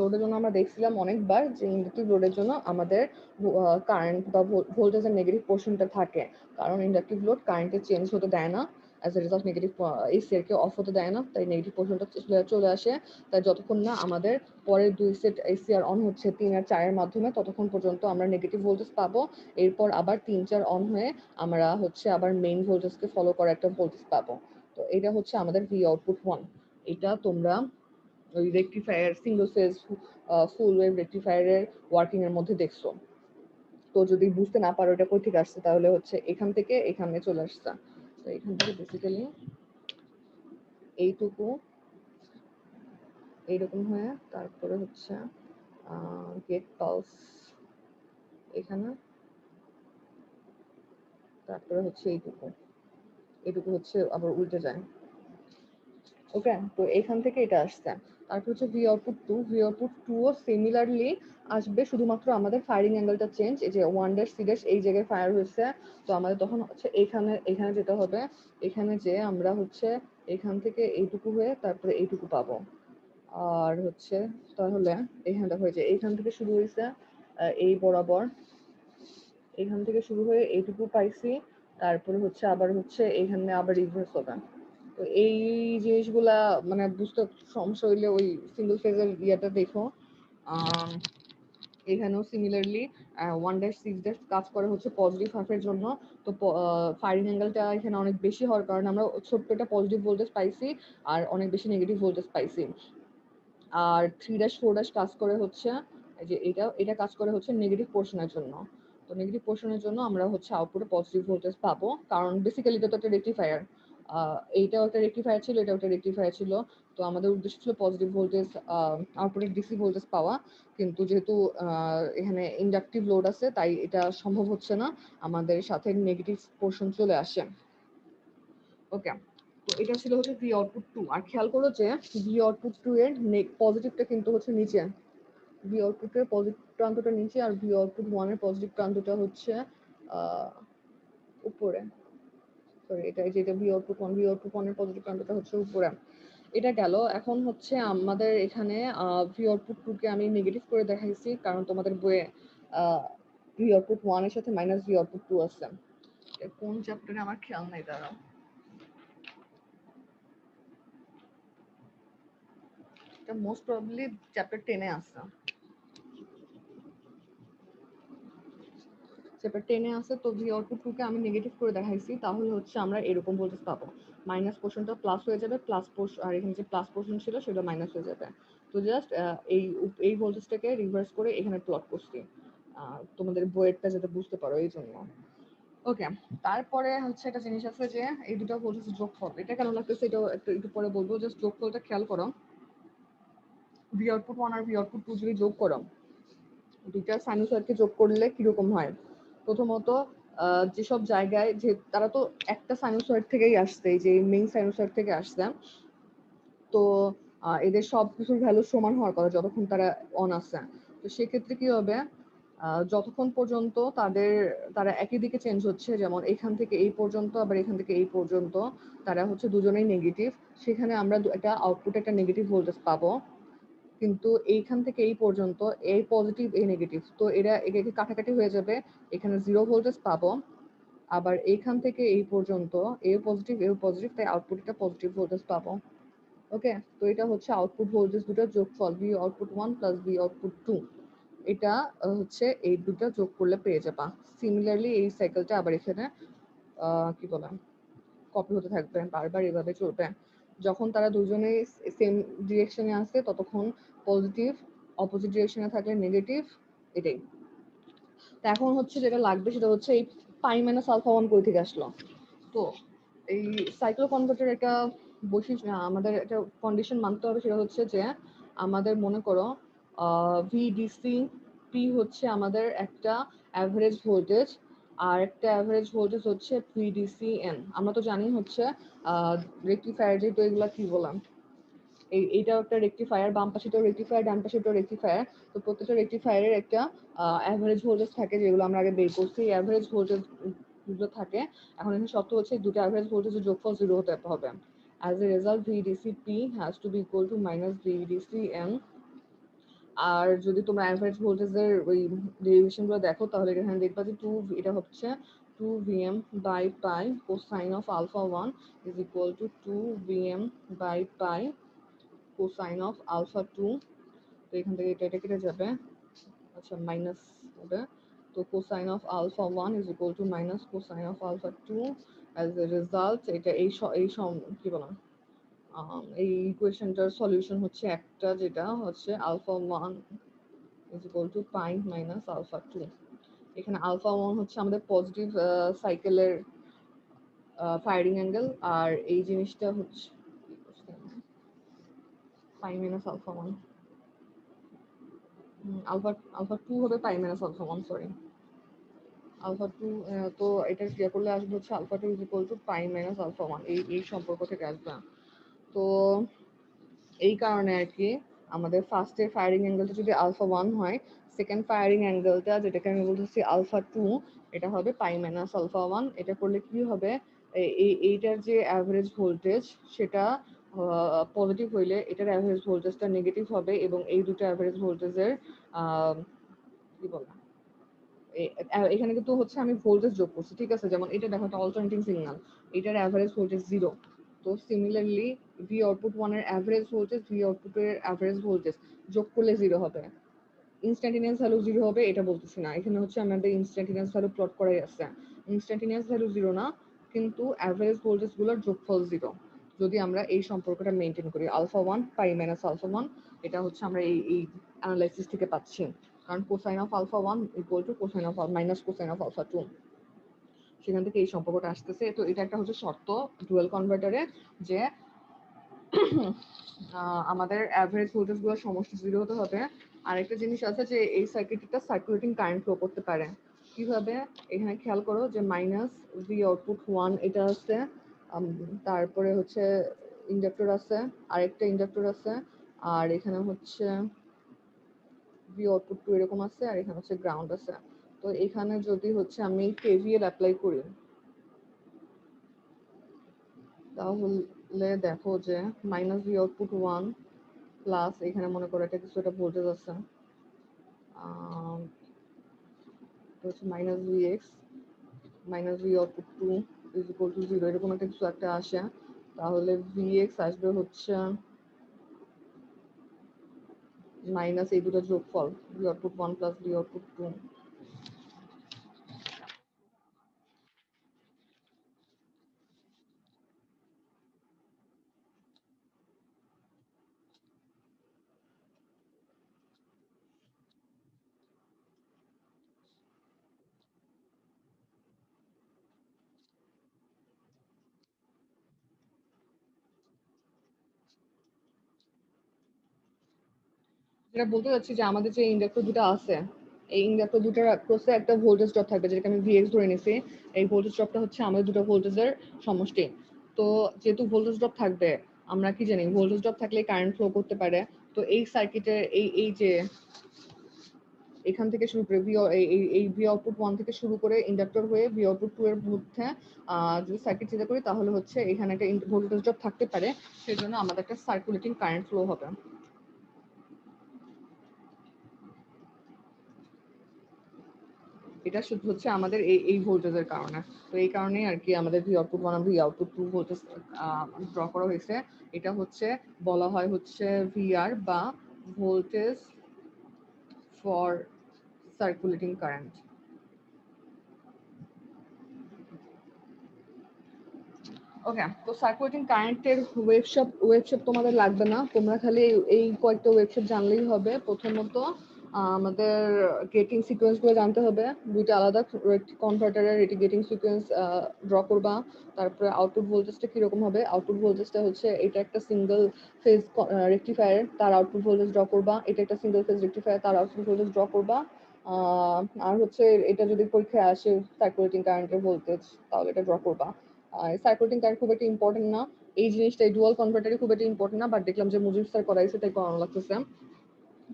লোডের জন্য আমরা দেখছিলাম অনেকবার যে ইন্ডাকটিভ লোডের জন্য আমাদের কারেন্ট বা ভোল্টেজের নেগেটিভ পোর্শনটা থাকে। কারণ ইন্ডাকটিভ লোড কারেন্টে চেঞ্জ হতে দেয় না, অ্যাজ এ রেজাল্ট নেগেটিভ এসিআরকে অফ হতে দেয় না, তাই নেগেটিভ পোর্শনটা চলে আসে। তাই যতক্ষণ না আমাদের পরের 2 সেট এসিআর অন হচ্ছে 3 আর 4 এর মাধ্যমে, ততক্ষণ পর্যন্ত আমরা নেগেটিভ ভোল্টেজ পাবো। এরপর আবার 3, 4 অন হয়ে আমরা হচ্ছে আবার মেইন ভোল্টেজকে ফলো করা একটা ভোল্টেজ পাবো। তো এটা হচ্ছে আমাদের ভি আউটপুট 1। এটা তোমরা ওই rectifier single phase full wave রেকটিফায়ারের ওয়ার্কিং এর মধ্যে দেখছো। তো যদি বুঝতে না পারো এটা কই থেকে আসছে, তাহলে হচ্ছে এখান থেকে এখানে চলে আসছে। তো এখান থেকে বেসিক্যালি এইটুকু এইরকম হয়ে তারপরে হচ্ছে গেট পালস এখানে, তারপরে হচ্ছে এইটুকু হচ্ছে আবার উল্টে যায়। ওকে, তো এখান থেকে এটা আসছে। তারপর হচ্ছে ভি আউটপুট 2, ভি আউটপুট 2 ও সিমিলারলি আসবে, শুধুমাত্র আমাদের ফায়ারিং অ্যাঙ্গেলটা চেঞ্জ। এই যে 1 ড্যাশ 3 ড্যাশ এই জায়গায় ফায়ার হয়েছে, তো আমাদের তখন হচ্ছে এখানে যেতে হবে। এখানে যে আমরা হচ্ছে এখান থেকে এইটুকু হয়ে তারপরে এইটুকু পাবো। আর হচ্ছে তাহলে এখানটা হয়ে যায়, এইখান থেকে শুরু হয়েছে এই বরাবর, এখান থেকে শুরু হয়ে এইটুকু পাইছি। তারপরে হচ্ছে আবার হচ্ছে এখানে আবার রিভার্স হবে। তো এই জিনিসগুলা মানে বুঝতে সমস্যা হইলে ওই সিঙ্গেল ফেজের ইয়েটা দেখো। এখানেও সিমিলারলি 1-6 কাজ করে হচ্ছে পজিটিভ হাফের জন্য। তো ফায়ারিং অ্যাঙ্গেলটা এখানে অনেক বেশি হওয়ার কারণে আমরা ছোট্ট একটা পজিটিভ ভোল্টেজ পাইছি আর অনেক বেশি নেগেটিভ ভোল্টেজ পাইছি। আর 3-4 কাজ করে হচ্ছে এই যে এটা কাজ করে হচ্ছে নেগেটিভ পোর্শনের জন্য। তো নেগেটিভ পোর্শনের জন্য আমরা হচ্ছে আউটপুটে পজিটিভ ভোল্টেজ পাবো, কারণ বেসিক্যালি এটা তো একটা রেকটিফায়ার। এইটাও একটা রেকটিফায়ার ছিল, এটাও একটা রেকটিফায়ার ছিল। তো আমাদের উদ্দেশ্য ছিল পজিটিভ ভোল্টেজ আউটপুটে ডিসি ভোল্টেজ পাওয়া, কিন্তু যেহেতু এখানে ইন্ডাকটিভ লোড আছে তাই এটা সম্ভব হচ্ছে না, আমাদের সাথে নেগেটিভ পোর্শন চলে আসে। ওকে, তো এটা ছিল হচ্ছে ভি আউটপুট 2। আর খেয়াল করো যে ভি আউটপুট 2 এর পজিটিভটা কিন্তু হচ্ছে নিচে, ভি আউটপুটের পজিটিভ প্রান্তটা নিচে আর ভি আউটপুট 1 এর পজিটিভ প্রান্তটা হচ্ছে উপরে। সরি, এটা ভি আউটপুট 1, ভি আউটপুট 1 এর পজিটিভ প্রান্তটা হচ্ছে উপরে। এটা গেল। এখন হচ্ছে আমাদের এখানে ভি আউটপুট 2 কে আমি নেগেটিভ করে দেখাইছি, কারণ তোমাদের বইয়ে ভি আউটপুট 1 এর সাথে মাইনাস ভি আউটপুট 2 আছে। কোন চ্যাপ্টারে আমার খেয়াল নাই, দাঁড়াও। এটা মোস্ট প্রবাবলি চ্যাপ্টার 10 এ আছে। চ্যাপ্টার 10 এ আছে। তো ভি আউটপুট 2 কে আমি নেগেটিভ করে দেখাইছি, তাহলে হচ্ছে আমরা এরকম ভোল্টেজ পাবো। মাইনাস পোর্শনটা প্লাস হয়ে যাবে, প্লাস পোর্শন আর এখানে যে প্লাস পোর্শন ছিল সেটা মাইনাস হয়ে যাবে। তো জাস্ট এই ভোল্টেজটাকে রিভার্স করে এখানে প্লট করছি, তোমাদের বইয়েরটা যাতে বুঝতে পারো এই জন্য। ওকে, তারপরে হচ্ছে একটা জিনিস আছে যে এই দুটো ভোল্টেজ যোগফল, এটা কেন লাগতেছে এটাও একটু পরে বলবো। জাস্ট যোগফলটা খেয়াল করো। ভি আউটপুট 1 আর ভি আউটপুট 2 যদি যোগ করো, দুইটা সাইনোসয়েডকে যোগ করলে কিরকম হয়? প্রথমত যেসব জায়গায় যে তারা তো একটা সাইনোসয়েড থেকেই আসছে, এই যে মেইন সাইনোসয়েড থেকে আসছে, তো এদের সব কিছুর ভ্যালু সমান হওয়ার কথা যতক্ষণ তারা অন আছে। তো সেক্ষেত্রে কি হবে, যতক্ষণ পর্যন্ত তারা একই দিকে চেঞ্জ হচ্ছে, যেমন এখান থেকে এই পর্যন্ত আবার এখান থেকে এই পর্যন্ত তারা হচ্ছে দুজনেই নেগেটিভ, সেখানে আমরা একটা আউটপুটে একটা নেগেটিভ ভোল্টেজ পাবো। কিন্তু এইখান থেকে এই পর্যন্ত এই পজিটিভ এই নেগেটিভ, তো এরা একে কাটাকাটি হয়ে যাবে, এখানে 0 ভোল্টেজ পাবো। আবার এইখান থেকে এই পর্যন্ত এ পজিটিভ, তাই আউটপুটটা পজিটিভ ভোল্টেজ পাবো। ওকে, তো এটা হচ্ছে আউটপুট ভোল্টেজ দুটো যোগফল, V output 1 plus V output 2। এটা হচ্ছে এই দুটো যোগ করলে পেয়ে যাবা। সিমিলারলি এই সাইকেলটা আবার এখানে কি বলে কপি হতে থাকবে, বারবার এভাবে চলবে। যখন তারা দুজনেই সেম ডিরেকশনে আসে ততক্ষণ পজিটিভ, অপোজিট ডিরেকশনে থাকলে নেগেটিভ, এটাই। তো এখন হচ্ছে যেটা লাগবে সেটা হচ্ছে এই পাই মাইনাস আলফা 1 কই থেকে আসলো। তো এই সাইক্লো কনভার্টার একটা বৈশিষ্ট্য, আমাদের একটা কন্ডিশন মানতে হবে, সেটা হচ্ছে যে আমাদের মনে করো ভিডিসি পি হচ্ছে আমাদের একটা অ্যাভারেজ ভোল্টেজ, আর একটা অ্যাভারেজ ভোল্টেজ হচ্ছে ভিডিসি এন। আমরা তো জানি হচ্ছে রেক্টিফায়ার, যেহেতু এগুলা কি বললাম, এইটাও একটা রেক্টিফায়ার, বাম পাশেটাও রেক্টিফায়ার, ডান পাশেটাও রেক্টিফায়ার। তো প্রত্যেকটা রেক্টিফায়ারের একটা অ্যাভারেজ ভোল্টেজ থাকে, যেগুলো আমরা আগে বের করছি, অ্যাভারেজ ভোল্টেজ গুলো থাকে। এখন এখানে শর্ত হচ্ছে দুটো অ্যাভারেজ ভোল্টেজের যোগফল 0 হতে হবে। As a result VDC P has to be equal to minus VDC N. আর যদি তোমরা অ্যাভারেজ ভোল্টেজের ওই ডেরিভেশন গুলো দেখো, তাহলে এখানে দেখবা যে এটা হচ্ছে 2 Vm by pi cosine of alpha 1 is equal to 2 Vm by pi cosine of alpha 2। তো এখান থেকে এটা কেটে যাবে, আচ্ছা মাইনাস হবে। তো cosine of alpha 1 is equal to minus cosine of alpha 2। As a result এটা কি বললাম, এই ইকুয়েশনটার সলিউশন হচ্ছে একটা, যেটা হচ্ছে alpha 1 is equal to pi minus alpha 2। এখানে আলফা 1 হচ্ছে আমাদের পজিটিভ সাইকেলের ফায়ারিং অ্যাঙ্গেল, আর এই জিনিসটা হচ্ছে pi minus alpha 1, alpha alpha 2 হবে pi minus alpha 1, sorry alpha 2। তো এটা ক্লিয়ার করলে আসবে হচ্ছে alpha 2 is equal to pi minus alpha 1, এই সম্পর্ক থেকে আসবে। তো এই কারণে আর কি আমাদের ফার্স্টের ফায়ারিং অ্যাঙ্গেলটা যদি আলফা 1 হয়, সেকেন্ড ফায়ারিং অ্যাঙ্গেলটা যেটাকে আমি বলতেছি আলফা 2, এটা হবে পাই মাইনাস আলফা 1। এটা করলে কি হবে, এইটার যে অ্যাভারেজ ভোল্টেজ সেটা পজিটিভ হইলে এটার অ্যাভারেজ ভোল্টেজটা নেগেটিভ হবে, এবং এই দুটো অ্যাভারেজ ভোল্টেজের কি বলে এখানে কিন্তু হচ্ছে আমি ভোল্টেজ যোগ করছি, ঠিক আছে। যেমন এটা দেখো, একটা অল্টারনেটিং সিগন্যাল, এটার অ্যাভারেজ ভোল্টেজ 0। তো সিমিলারলি ভি আউটপুট 1 এর অ্যাভারেজ ভোল্টেজ, ভি আউটপুট এর অ্যাভারেজ ভোল্টেজ যোগ করলে 0 হবে। ইনস্ট্যান্টিনিয়াস ভ্যালু 0 হবে এটা বলতেছি না, এখানে হচ্ছে আমাদের ইনস্ট্যান্টিনিয়াস ভ্যালু প্লট করাই আছে। ইনস্ট্যান্টিনিয়াস ভ্যালু 0 না, কিন্তু অ্যাভারেজ ভোল্টেজ গুলোর যোগফল 0 যদি আমরা এই সম্পর্কটা মেনটেন করি আলফা 1 পাই মাইনাস আলফা 1, এটা হচ্ছে আমরা এই অ্যানালাইসিস থেকে পাচ্ছি, কারণ cosine of alpha 1 equal to cosine of minus cosine of alpha 2, সেখান থেকে এই সম্পর্কটা আসতেছে। তো এটা একটা হচ্ছে শর্ত ডুয়াল কনভার্টারে, যে আমাদের অ্যাভারেজ ভোল্টেজ গুলো সমষ্টি 0 হতে হবে। আরেকটা জিনিস আছে যে এই সার্কিটটা সার্কুলেটিং কারেন্ট ফ্লো করতে পারে। কিভাবে? এখানে খেয়াল করো যে মাইনাস ভি আউটপুট 1 এটা আছে, তারপরে হচ্ছে ইন্ডাক্টর আছে, আরেকটা ইন্ডাক্টর আছে, আর এখানে হচ্ছে ভি আউটপুট 2 এরকম আছে, আর এখানে হচ্ছে গ্রাউন্ড আছে। তো এখানে যদি হচ্ছে আমি কেভিএল অ্যাপ্লাই করি তাহলে দেখো যে মাইনাস ভি আউটপুট 1 প্লাস এখানে মনে করো একটা কিছু একটা ভোল্টেজ আছে, হচ্ছে minus V x minus V output 2 is equal to 0 এরকম একটা কিছু একটা আসে, তাহলে ভি এক্স আসবে হচ্ছে মাইনাস এই দুটো যোগফল V output 1 plus V output 2। যেটা বলতে চাচ্ছি যে আমাদের যে ইন্ডাক্টর দুটো আছে, এই ইন্ডাক্টর দুটার ক্রসে একটা ভোল্টেজ ড্রপ থাকবে, যেটাকে আমি ভিএক্স ধরে নিছি। এই ভোল্টেজ ড্রপটা হচ্ছে আমাদের দুটো ভোল্টেজের সমষ্টি। তো যেহেতু ভোল্টেজ ড্রপ থাকবে, আমরা কি জানি ভোল্টেজ ড্রপ থাকলে কারেন্ট ফ্লো করতে পারে। তো এই সার্কিটের এই যে এখান থেকে শুরু করে এই ভি আউটপুট 1 থেকে শুরু করে ইন্ডাক্টর হয়ে ভি আউটপুট 2 এর মধ্যে যদি সার্কিট চিন্তা করি তাহলে হচ্ছে এখানে একটা ভোল্টেজ ড্রপ থাকতে পারে, সেজন্য আমাদের একটা সার্কুলেটিং কারেন্ট ফ্লো হবে। এটা শুধু হচ্ছে আমাদের এই ভোল্টেজের কারণে। তো এই কারণেই আর কি আমাদের ভি আউটপুট 1 আর ভি আউটপুট 2 ভোল্টেজ ড্র করা হয়েছে। এটা হচ্ছে বলা হয় হচ্ছে ভিআর বা ভোল্টেজ ফর সার্কুলেটিং কারেন্ট। ওকে, তো সার্কুলেটিং কারেন্টের ওয়েবশেপ তোমাদের লাগবে না, তোমরা খালি এই কয়েকটা ওয়েবশেপ জানলেই হবে। প্রথমত আমাদের গেটিং সিকোয়েন্স গুলো জানতে হবে, দুইটা আলাদা কনভার্টারের এটি গেটিং সিকোয়েন্স ড্র করবা। তারপরে আউটপুট ভোল্টেজটা কিরকম হবে, আউটপুট ভোল্টেজটা হচ্ছে এটা একটা সিঙ্গেল ফেজ রেকটিফায়ার, তার আউটপুট ভোল্টেজ ড্র করবা। এটা একটা সিঙ্গেল ফেজ রেকটিফায়ার, তার আউটপুট ভোল্টেজ ড্র করবা। আর হচ্ছে এটা যদি পরীক্ষায় আসে সার্কুলেটিং কারেন্টের ভোল্টেজ, তাহলে এটা ড্র করবা। সার্কুলেটিং কারেন্ট খুব একটা ইম্পর্টেন্ট না, এই জিনিসটা ডুয়াল কনভার্টারে খুব একটা ইম্পর্টেন্ট না, বাট দেখলাম যে মুজিব স্যার করাইছে তাই করানো লাগতেছে।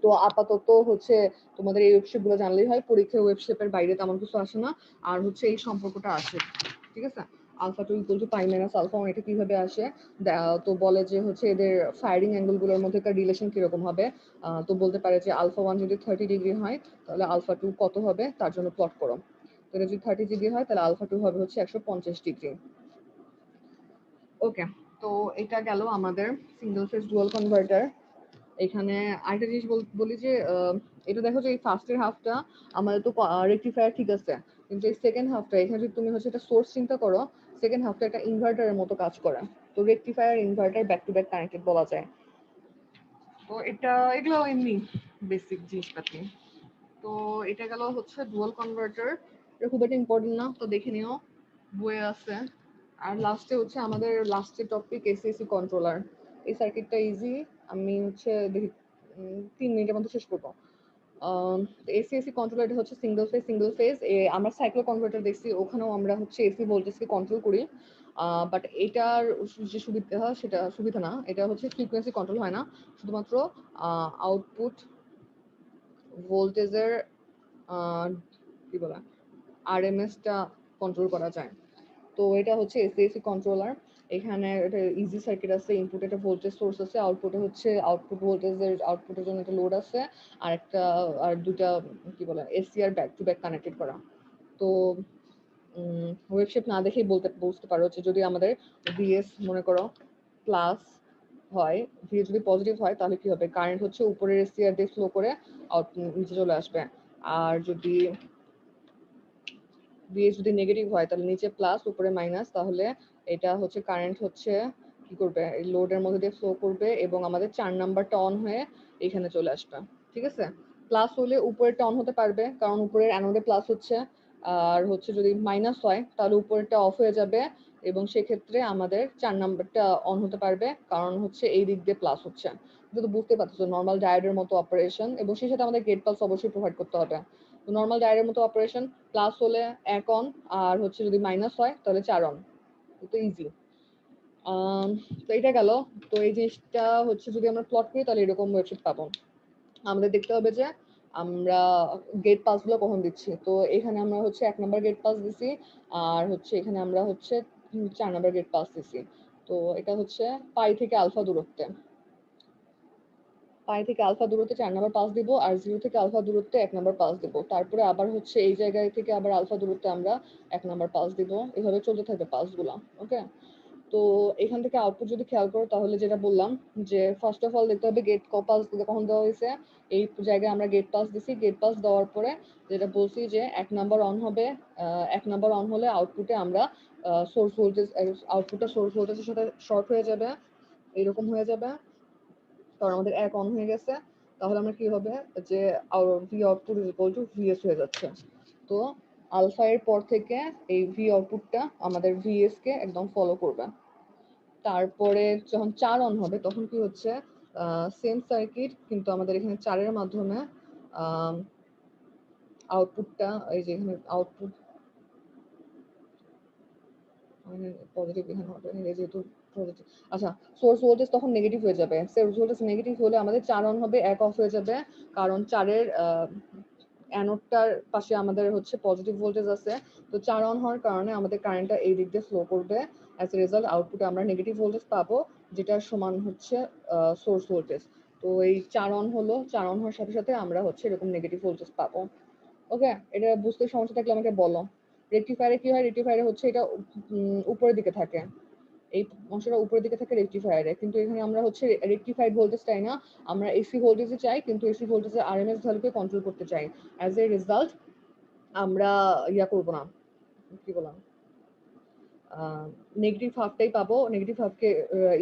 তো আপাতত হচ্ছে তোমাদের এই ওয়েবশেপ গুলো জানলেই হয়, পরীক্ষার ওয়েবশেপের বাইরে তেমন কিছু আসে না। আর হচ্ছে এই সম্পর্কটা আসে, ঠিক আছে, alpha 2 equal to pi minus alpha 1, এটা কিভাবে আসে? তো বলে যে হচ্ছে এদের ফায়ারিং অ্যাঙ্গেল গুলোর মধ্যে রিলেশন কিরকম হবে। তো বলতে পারে যে আলফা 1 যদি 30 ডিগ্রি হয় তাহলে আলফা 2 কত হবে তার জন্য প্লট করো। তো এটা যদি 30 ডিগ্রি হয় তাহলে আলফা 2 হবে হচ্ছে 150 ডিগ্রি। ওকে, তো এটা গেল আমাদের সিঙ্গেল ফেজ ডুয়াল কনভার্টার। এখানে আরেকটা জিনিস বলি যে এটা দেখো যে এই ফার্স্টের হাফটা আমাদের তো রেকটিফায়ার ঠিক আছে, কিন্তু এই সেকেন্ড হাফটা এখানে যদি তুমি হচ্ছে একটা সোর্স চিন্তা করো, সেকেন্ড হাফটা একটা ইনভার্টারের মতো কাজ করে। তো rectifier inverter back to back connected বলা যায়। তো এগুলো এমনি বেসিক জিনিসপাতি। তো এটা গেল হচ্ছে ডুয়াল কনভার্টার, এটা খুব একটা ইম্পর্টেন্ট না, তো দেখে নিও বইয়ে আছে। আর লাস্টে হচ্ছে আমাদের লাস্টের টপিক এসিএসি কন্ট্রোলার। এই সার্কিটটা ইজি, আমি হচ্ছে দেখি 3 মিনিটের মধ্যে শেষ করবো। এসিএসি কন্ট্রোলার এটা হচ্ছে সিঙ্গেল ফেজ আমরা সাইক্লো কনভার্টার দেখছি, ওখানেও আমরা হচ্ছে এসি ভোল্টেজকে কন্ট্রোল করি। বাট এটার যে সুবিধা না, এটা হচ্ছে ফ্রিকোয়েন্সি কন্ট্রোল হয় না, শুধুমাত্র আউটপুট ভোল্টেজের কি বলে আরএমএসটা কন্ট্রোল করা যায়। তো এটা হচ্ছে এসিএসি কন্ট্রোলার। এখানে একটা ইজি সার্কিট আছে, ইনপুটে একটা ভোল্টেজ সোর্স আছে, আউটপুটে হচ্ছে আউটপুটের জন্য একটা লোড আছে, আর দুটা কি বলে এসি আর ব্যাক টু ব্যাক কানেক্টেড করা। তো ওয়েবশেপ না দেখেই বুঝতে পারো যে যদি আমাদের ভিএস মনে করো প্লাস হয়, ভিএস যদি পজিটিভ হয় তাহলে কি হবে, কারেন্ট হচ্ছে উপরের এসি আর দিয়ে ফ্লো করে আউটপুট নিচে চলে আসবে। আর যদি ভিএস যদি নেগেটিভ হয় তাহলে নিচে প্লাস উপরে মাইনাস, তাহলে এটা হচ্ছে কারেন্ট হচ্ছে কি করবে, লোডের মধ্যে দিয়ে ফ্লো করবে এবং আমাদের 4 নাম্বারটা অন হয়ে এখানে চলে আসবে। ঠিক আছে, প্লাস হলে উপরেরটা অন হতে পারবে কারণ উপরের অ্যানোডে প্লাস হচ্ছে, আর হচ্ছে যদি মাইনাস হয় তাহলে উপরেরটা অফ হয়ে যাবে এবং সেক্ষেত্রে আমাদের 4 নাম্বারটা অন হতে পারবে কারণ হচ্ছে এই দিক দিয়ে প্লাস হচ্ছে। কিন্তু বুঝতে পারছো নর্মাল ডায়োডের মতো অপারেশন, এবং সেই সাথে আমাদের গেট পালস অবশ্যই প্রোভাইড করতে হবে। নর্মাল ডায়োডের মতো অপারেশন, প্লাস হলে 1 অন, আর হচ্ছে যদি মাইনাস হয় তাহলে 4 অন। তো ইজি। তো এটা গেল। তো এই জিনিসটা হচ্ছে যদি আমরা প্লট করি তাহলে এরকম ওয়েবসাইট পাবো। আমাদের দেখতে হবে যে আমরা গেট পাস গুলো কখন দিচ্ছি। তো এখানে আমরা হচ্ছে 1 নাম্বার গেট পাস দিছি, আর হচ্ছে এখানে আমরা হচ্ছে 4 নাম্বার গেট পাস দিছি। তো এটা হচ্ছে পাই থেকে আলফা দূরত্বে, পাই থেকে আলফা দূরত্বে 4 নাম্বার পাস দিব, আর 0 থেকে আলফা দূরত্বে 1 নাম্বার পাস দিব। তারপরে আবার হচ্ছে এই জায়গায় থেকে আবার আলফা দূরত্বে আমরা 1 নাম্বার পাস দিব। এভাবে চলতে থাকবে পাসগুলা। ওকে, তো এখান থেকে আউটপুট যদি খেয়াল করো তাহলে যেটা বললাম যে ফার্স্ট অফ অল দেখতে হবে গেট পাস কখন দেওয়া হয়েছে। এই জায়গায় আমরা গেট পাস দিছি, গেট পাস দেওয়ার পরে যেটা বলছি যে 1 নাম্বার অন হবে, 1 নাম্বার অন হলে আউটপুটে আমরা সোর্স ভোল্টেজ, আউটপুটটা সোর্স ভোল্টেজের সাথে শর্ট হয়ে যাবে, এরকম হয়ে যাবে কারণ আমাদের 1 অন হয়ে গেছে। তাহলে আমরা কি হবে যে V output is equal to VS হয়ে যাচ্ছে। তো আলফা এর পর থেকে এই ভি আউটপুটটা আমাদের ভিএস কে একদম ফলো করবে। তারপরে যখন 4 অন হবে তখন কি হচ্ছে, সেম সার্কিট কিন্তু আমাদের এখানে 4 এর মাধ্যমে আউটপুটটা, এই যে এখানে আউটপুট মানে পজিটিভ এখানে হবে যেহেতু পজিটিভ। আচ্ছা, সোর্স ভোল্টেজ তখন নেগেটিভ হয়ে যাবে। সোর্স ভোল্টেজ নেগেটিভ হলে আমাদের 4 অন হবে, 1 অফ হয়ে যাবে কারণ 4 এর অ্যানোডটার পাশে আমাদের হচ্ছে পজিটিভ ভোল্টেজ আছে। তো 4 অন হওয়ার কারণে আমাদের কারেন্টটা এই দিক দিয়ে ফ্লো করবে। অ্যাজ এ রেজাল্ট আউটপুটে আমরা নেগেটিভ ভোল্টেজ পাবো, যেটা সমান হচ্ছে সোর্স ভোল্টেজ। তো এই 4 অন হলো, 4 অন হওয়ার সাথে সাথে আমরা হচ্ছে এরকম নেগেটিভ ভোল্টেজ পাবো। ওকে, এটা বুঝতে সমস্যা থাকলে আমাকে বলো। রেকটিফায়ারে কি হয়, রেকটিফায়ারে হচ্ছে এটা উপরের দিকে থাকে, এই অংশটা উপরের দিকে থাকে রেকটিফায়ারে, কিন্তু এখানে আমরা হচ্ছে রেকটিফাইড ভোল্টেজ চাই না, আমরা এসি ভোল্টেজে চাই, কিন্তু এসি ভোল্টেজের আরএমএস ভ্যালুকে কন্ট্রোল করতে চাই। অ্যাজ এ রেজাল্ট আমরা ইয়া করবো না, কি বললাম, নেগেটিভ হাফটাই পাবো, নেগেটিভ হাফকে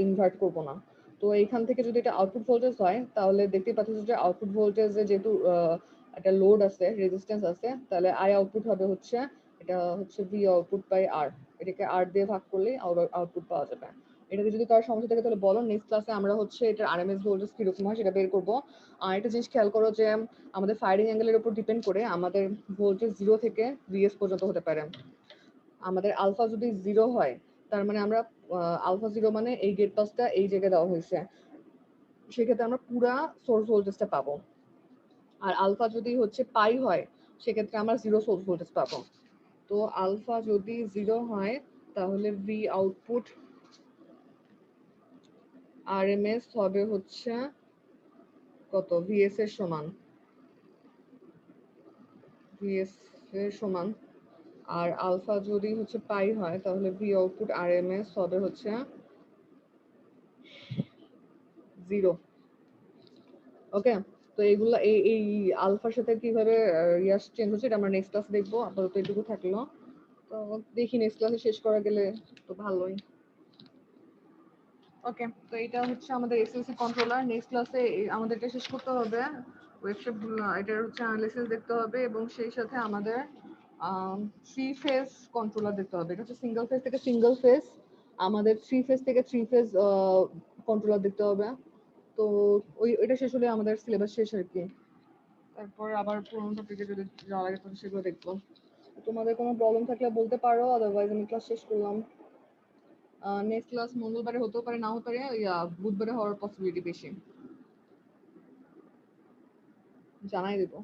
ইনভার্ট করবো না। তো এইখান থেকে যদি এটা আউটপুট ভোল্টেজ হয় তাহলে দেখতেই পাচ্ছি যে আউটপুট ভোল্টেজে যেহেতু একটা লোড আছে, রেজিস্ট্যান্স আছে, তাহলে আই আউটপুট হবে হচ্ছে, এটা হচ্ছে ভি আউটপুট বাই আর, এটাকে আর দিয়ে ভাগ করলে আউটপুট পাওয়া যাবে। এটাতে যদি কারো সমস্যা থাকে তাহলে বলো, নেক্সট ক্লাসে আমরা হচ্ছে এটার আরএমএস ভোল্টেজ কিরকম হয় সেটা বের করবো। আর একটা জিনিস খেয়াল করো যে আমাদের ফায়ারিং অ্যাঙ্গেলের উপর ডিপেন্ড করে আমাদের ভোল্টেজ 0 থেকে ভিএস পর্যন্ত হতে পারে। আমাদের আলফা যদি 0 হয় তার মানে আমরা আলফা 0 মানে এই গেট পাসটা এই জায়গায় দেওয়া হয়েছে, সেক্ষেত্রে আমরা পুরা সোর্স ভোল্টেজটা পাবো। আর আলফা যদি হচ্ছে পাই হয় সেক্ষেত্রে আমরা 0 সোর্স ভোল্টেজ পাবো। তো আলফা যদি 0 হয় তাহলে ভি আউটপুট আরএমএস হবে হচ্ছে কত, ভিএস এর সমান, ভিএস এর সমান। আর আলফা যদি হচ্ছে পাই হয় তাহলে ভি আউটপুট আরএমএস হবে হচ্ছে 0। ওকে, তো এইগুলা এই আলফার সাথে কিভাবে ইয়াস চেঞ্জ হচ্ছে এটা আমরা নেক্সট ক্লাসে দেখবো। আপাতত এটুকু থাকলো। তো দেখি নেক্সট ক্লাসে শেষ করা গেলে তো ভালোই। ওকে, তো এটা হচ্ছে আমাদের এসএলসি কন্ট্রোলার। নেক্সট ক্লাসে আমাদের এটা শেষ করতে হবে, ওয়েবসাইট এটার হচ্ছে অ্যানালিসিস দেখতে হবে এবং সেই সাথে আমাদের 3 ফেজ কন্ট্রোলার দেখতে হবে। এটা হচ্ছে সিঙ্গেল ফেজ থেকে সিঙ্গেল ফেজ, আমাদের 3 ফেজ থেকে 3 ফেজ কন্ট্রোলার দেখতে হবে। তো ওইটা শেষ হলে আমাদের সিলেবাস শেষ আর কি। তারপর আবার পুরোনো টপিকে যদি যাওয়া লাগে তাহলে সেগুলো দেখবো। তোমাদের কোনো প্রবলেম থাকলে বলতে পারো, আদারওয়াইজ আমি ক্লাস শেষ করলাম। নেক্সট ক্লাস মঙ্গলবারে হতেও পারে, নাও পারে, বুধবারে হওয়ার পসিবিলিটি বেশি, জানাই দেবো।